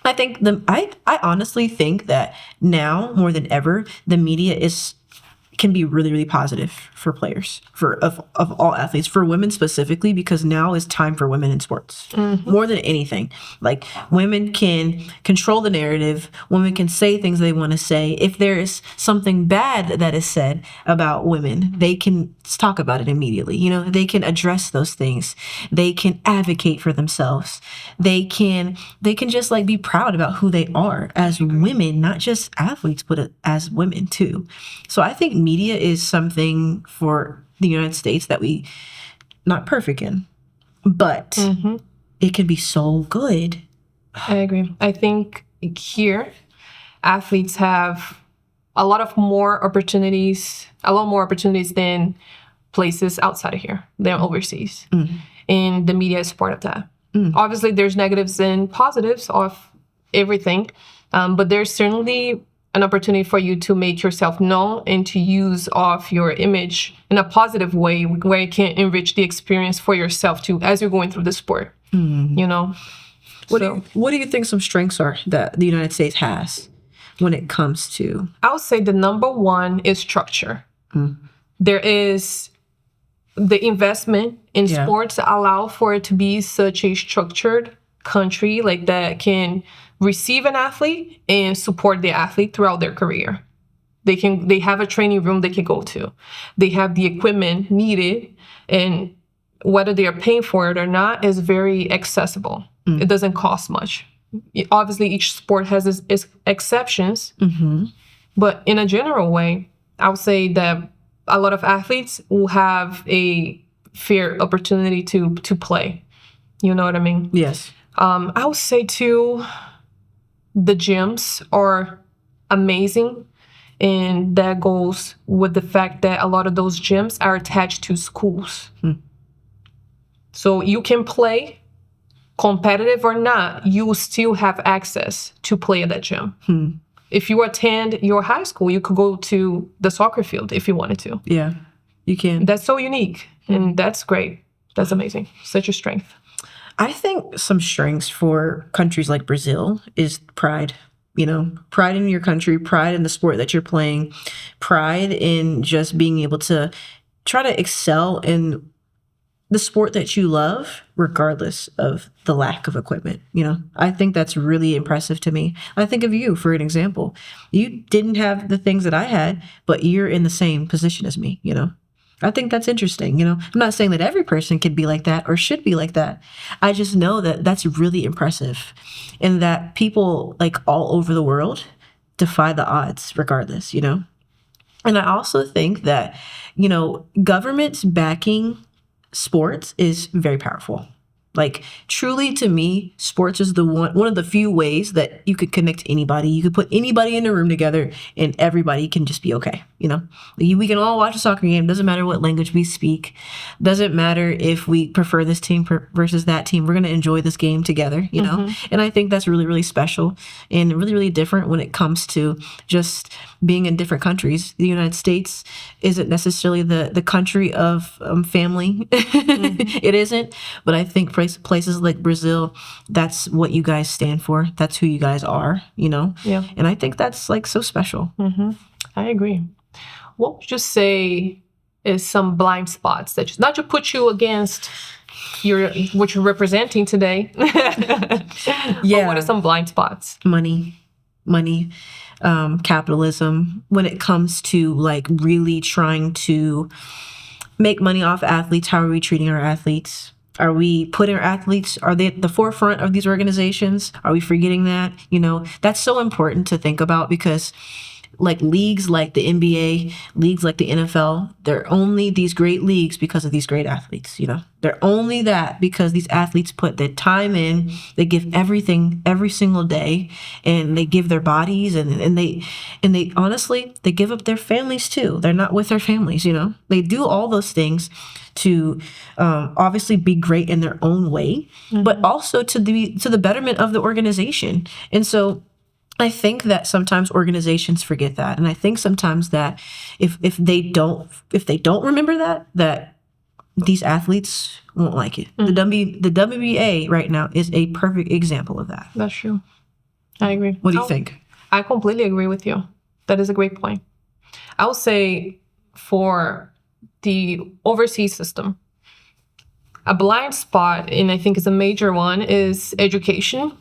I think I honestly think that now more than ever, the media can be really, really positive for players, of all athletes, for women specifically, because now is time for women in sports more than anything. Like, women can control the narrative. Women can say things they want to say. If there is something bad that is said about women, they can talk about it immediately. You know, they can address those things. They can advocate for themselves. They can just like be proud about who they are as women, not just athletes, but as women too. So I think media is something for the United States that we not perfect in, but it can be so good. I agree. I think here athletes have a lot more opportunities than places outside of here, than overseas. And the media is part of that. Obviously, there's negatives and positives of everything, but there's certainly an opportunity for you to make yourself known and to use off your image in a positive way where it can enrich the experience for yourself too as you're going through the sport. You know? What do you think some strengths are that the United States has when it comes to? I would say the number one is structure. There is the investment in sports allow for it to be such a structured country, like that can receive an athlete and support the athlete throughout their career. They have a training room they can go to. They have the equipment needed, and whether they are paying for it or not is very accessible. It doesn't cost much. Obviously, each sport has its exceptions, but in a general way, I would say that a lot of athletes will have a fair opportunity to play. You know what I mean? Yes. I would say too, the gyms are amazing, and that goes with the fact that a lot of those gyms are attached to schools. So you can play, competitive or not, you will still have access to play at that gym. If you attend your high school, you could go to the soccer field if you wanted to. Yeah, you can. That's so unique, and that's great. That's amazing. Such a strength. I think some strengths for countries like Brazil is pride. You know, pride in your country, pride in the sport that you're playing, pride in just being able to try to excel in the sport that you love, regardless of the lack of equipment. You know, I think that's really impressive to me. I think of you, for an example. You didn't have the things that I had, but you're in the same position as me, you know? I think that's interesting. You know, I'm not saying that every person could be like that or should be like that. I just know that that's really impressive, and that people like all over the world defy the odds regardless, you know? And I also think that, you know, governments backing sports is very powerful. Like, truly, to me, sports is the one of the few ways that you could connect anybody. You could put anybody in a room together and everybody can just be okay. You know, we can all watch a soccer game. Doesn't matter what language we speak. Doesn't matter if we prefer this team versus that team. We're going to enjoy this game together, you know? And I think that's really, really special and really, really different when it comes to just being in different countries. The United States isn't necessarily the country of family. It isn't. But I think places like Brazil, that's what you guys stand for. That's who you guys are, you know? Yeah. And I think that's like so special. I agree. What would you say is some blind spots that just not to put you against what you're representing today? But what are some blind spots? Money, capitalism. When it comes to like really trying to make money off athletes, how are we treating our athletes? Are we putting our athletes, are they at the forefront of these organizations? Are we forgetting that? You know, that's so important to think about, because like leagues like the NBA, leagues like the NFL, they're only these great leagues because of these great athletes, you know? They're only that because these athletes put their time in, they give everything every single day, and they give their bodies, and they honestly, they give up their families too. They're not with their families, you know? They do all those things to obviously be great in their own way, but also to the betterment of the organization. And so I think that sometimes organizations forget that, and I think sometimes that if they don't remember that these athletes won't like it. The WBA right now is a perfect example of that. That's true. I agree. What do you think? I completely agree with you. That is a great point. I would say for the overseas system, a blind spot, and I think it's a major one, is education.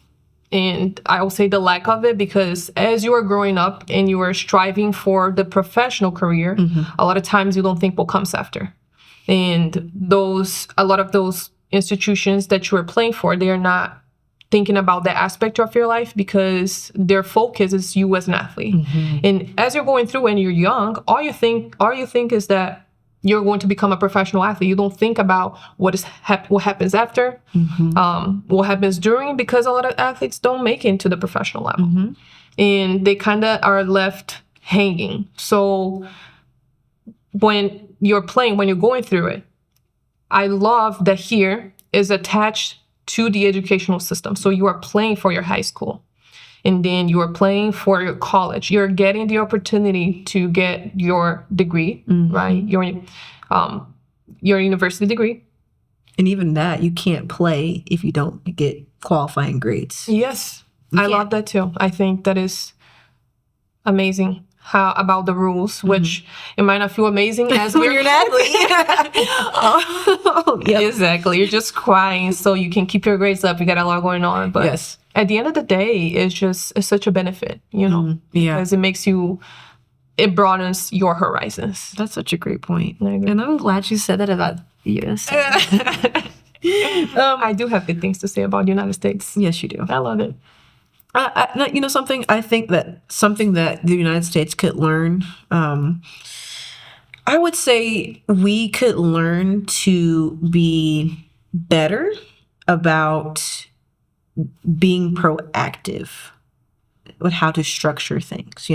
And I will say the lack of it, because as you are growing up and you are striving for the professional career, a lot of times you don't think what comes after. And a lot of those institutions that you are playing for, they are not thinking about that aspect of your life, because their focus is you as an athlete. And as you're going through when you're young, all you think is that you're going to become a professional athlete. You don't think about what happens after, what happens during, because a lot of athletes don't make it into the professional level. And they kind of are left hanging. So when you're playing, when you're going through it, I love that here is attached to the educational system. So you are playing for your high school, and then you are playing for your college. You're getting the opportunity to get your degree, right? Your university degree. And even that, you can't play if you don't get qualifying grades. Yes, I love that too. I think that is amazing. How about the rules, which it might not feel amazing as When you're an athlete. Exactly. You're just crying so you can keep your grades up. You got a lot going on. But Yes. at the end of the day, it's such a benefit, because it broadens your horizons. That's such a great point. I agree. And I'm glad you said that about US. I do have good things to say about the United States. Yes, you do. I love it. Something, I think that something that the United States could learn, I would say we could learn to be better about being proactive with how to structure things,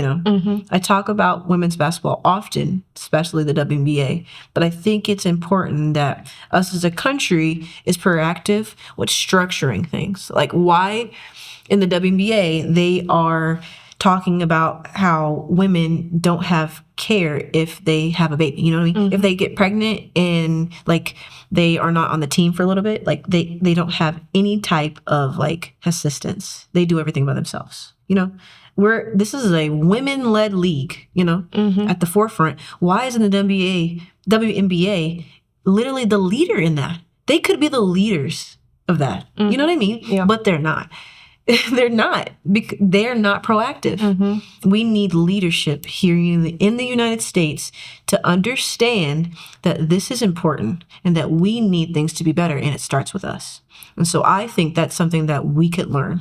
I talk about women's basketball often, especially the WNBA, but I think it's important that us as a country is proactive with structuring things. Like, why in the WNBA, they are talking about how women don't have care if they have a baby. You know what I mean? If they get pregnant and like they are not on the team for a little bit, like they don't have any type of like assistance. They do everything by themselves. This is a women-led league, at the forefront. Why isn't the WNBA literally the leader in that? They could be the leaders of that. You know what I mean? Yeah. But they're not. They're not. They're not proactive. We need leadership here in the United States to understand that this is important and that we need things to be better, and it starts with us. And so I think that's something that we could learn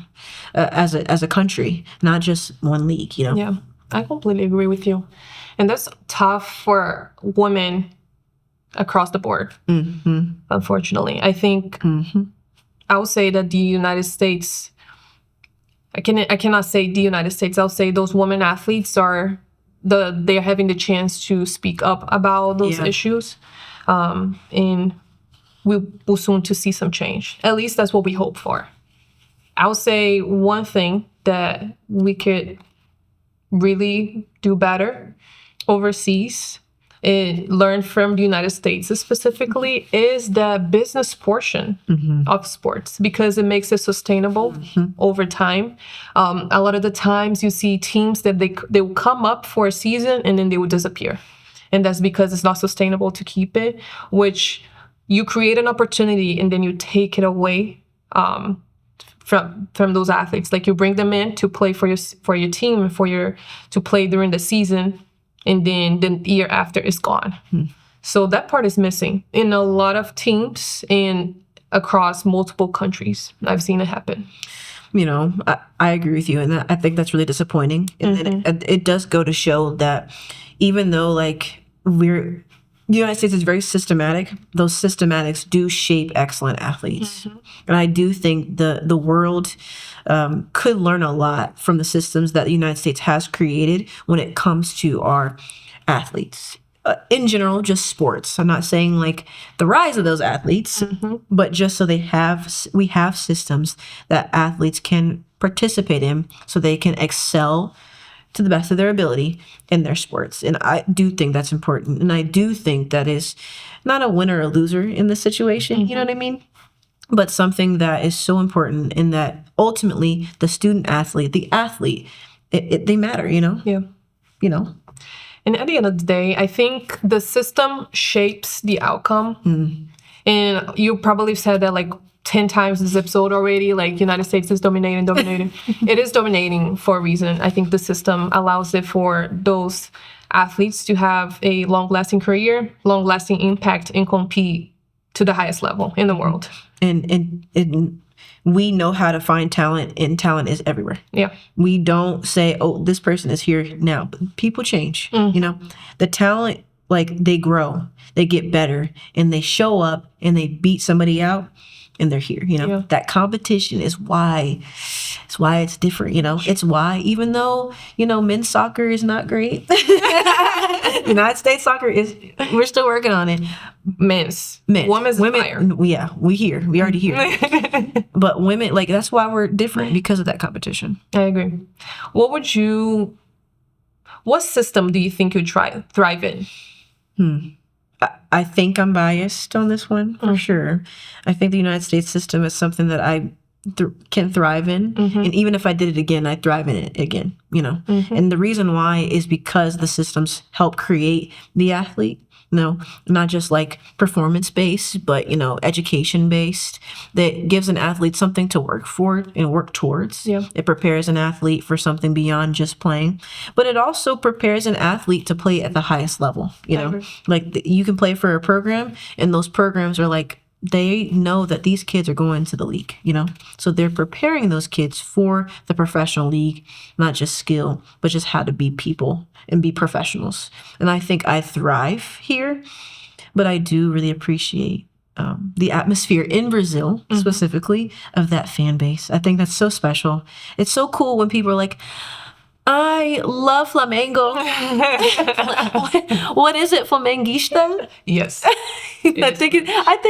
as a country, not just one league. Yeah, I completely agree with you. And that's tough for women across the board, unfortunately. I think I would say that the United States, I cannot say the United States, I'll say those women athletes they're having the chance to speak up about those issues. And we will soon to see some change. At least that's what we hope for. I would say one thing that we could really do better overseas and learn from the United States specifically is the business portion of sports, because it makes it sustainable over time. A lot of the times you see teams that they will come up for a season and then they will disappear. And that's because it's not sustainable to keep it, which you create an opportunity and then you take it away from those athletes. Like, you bring them in to play for your team, to play during the season, and then the year after is gone. So that part is missing in a lot of teams and across multiple countries. I've seen it happen. I agree with you, and I think that's really disappointing. And it does go to show that even though the United States is very systematic, those systematics do shape excellent athletes. And I do think the world could learn a lot from the systems that the United States has created when it comes to our athletes. In general, just sports. I'm not saying like the rise of those athletes, but just so we have systems that athletes can participate in so they can excel to the best of their ability in their sports. And I do think that's important. And I do think that is not a winner or a loser in this situation. You know what I mean? but something that is so important in that ultimately the student athlete, the athlete, they matter, Yeah. you know. And at the end of the day, I think the system shapes the outcome. And you probably said that like 10 times this episode already, like United States is dominating. It is dominating for a reason. I think the system allows it for those athletes to have a long-lasting career, long-lasting impact, and compete to the highest level in the world. And we know how to find talent, and talent is everywhere. Yeah. We don't say, oh, this person is here now. But people change, The talent, like, they grow, they get better, and they show up, and they beat somebody out, and they're here, Yeah. That competition is why it's different, It's why, even though, men's soccer is not great, United States soccer we're still working on it. Men's. Women's fire. Yeah, we already here. But women, like, that's why we're different, because of that competition. I agree. What system do you think you thrive in? I think I'm biased on this one, for sure. I think the United States system is something that I can thrive in. And even if I did it again, I'd thrive in it again, And the reason why is because the systems help create the athlete. Not just like performance-based, but, education-based, that gives an athlete something to work for and work towards. Yeah. It prepares an athlete for something beyond just playing, but it also prepares an athlete to play at the highest level. Like, you can play for a program, and those programs are like, they know that these kids are going to the league, So they're preparing those kids for the professional league, not just skill, but just how to be people and be professionals. And I think I thrive here, but I do really appreciate the atmosphere in Brazil, specifically, of that fan base. I think that's so special. It's so cool when people are like, I love Flamengo. What is it, Flamenguista? Yes. I think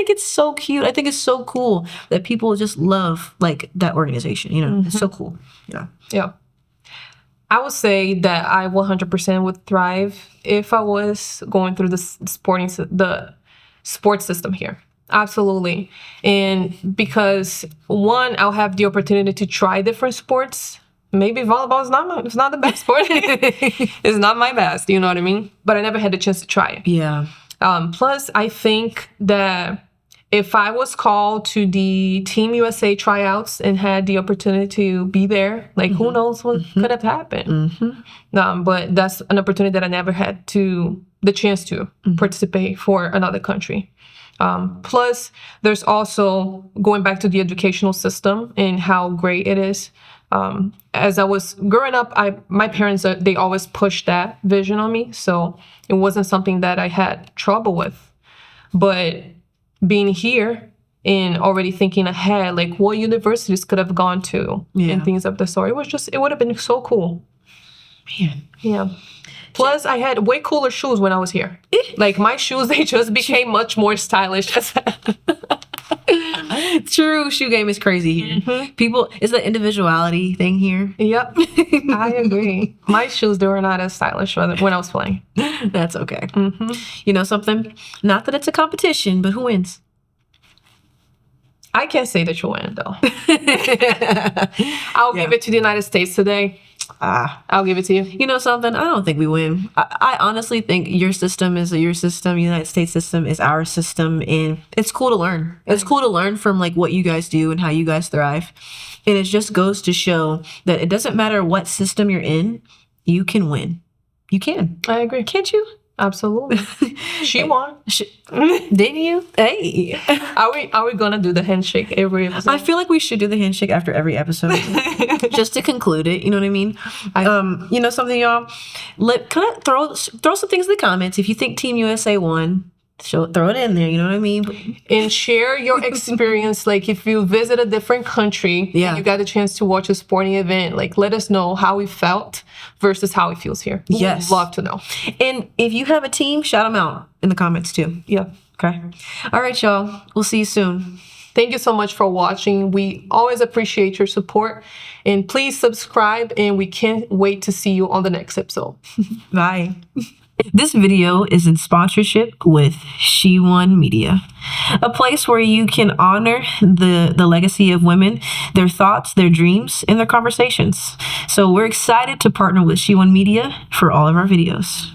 it's so cute. I think it's so cool that people just love, like, that organization. It's so cool. Yeah. I would say that I 100% would thrive if I was going through the sports system here. Absolutely. And because, one, I'll have the opportunity to try different sports. Maybe volleyball is not the best sport. It's not my best, you know what I mean? But I never had the chance to try it. Yeah. Plus, I think that if I was called to the Team USA tryouts and had the opportunity to be there, like, who knows what could have happened. But that's an opportunity that I never had the chance to participate for another country. Plus, there's also going back to the educational system and how great it is. As I was growing up, my parents, they always pushed that vision on me. So it wasn't something that I had trouble with. But being here and already thinking ahead, like, what universities could have gone to and things of the sort, it would have been so cool. Man. Yeah. Plus, I had way cooler shoes when I was here. Like, my shoes, they just became much more stylish. True, shoe game is crazy here. People, it's the individuality thing here. Yep, I agree. My shoes, they were not as stylish when I was playing. That's okay. You know something? Not that it's a competition, but who wins? I can't say that you win, though. I'll give it to the United States today. I'll give it to you. You know something? I don't think we win. I honestly think your system is your system. United States system is our system. And it's cool to learn. It's cool to learn from, like, what you guys do and how you guys thrive. And it just goes to show that it doesn't matter what system you're in, you can win. You can. I agree. Can't you? Absolutely. She won. Didn't you? Hey. Are we gonna do the handshake every episode? I feel like we should do the handshake after every episode, just to conclude it. You know what I mean? You know something, y'all? Kind of throw some things in the comments if you think Team USA won. Throw it in there, you know what I mean? And share your experience. Like, if you visit a different country and you got a chance to watch a sporting event, like, let us know how it felt versus how it feels here. Yes. We'd love to know. And if you have a team, shout them out in the comments too. Yeah. Okay. All right, y'all. We'll see you soon. Thank you so much for watching. We always appreciate your support. And please subscribe, and we can't wait to see you on the next episode. Bye. This video is in sponsorship with She Won Media, a place where you can honor the legacy of women, their thoughts, their dreams, and their conversations. So we're excited to partner with She Won Media for all of our videos.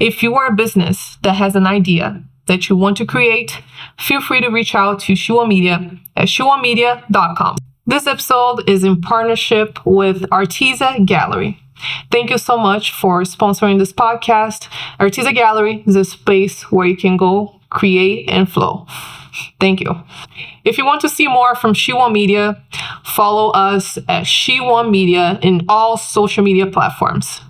If you are a business that has an idea that you want to create, feel free to reach out to She Won Media at shewonmedia.com. This episode is in partnership with Artisa Gallery. Thank you so much for sponsoring this podcast. Artisa Gallery is a space where you can go create and flow. Thank you. If you want to see more from She Won Media, follow us at She Won Media in all social media platforms.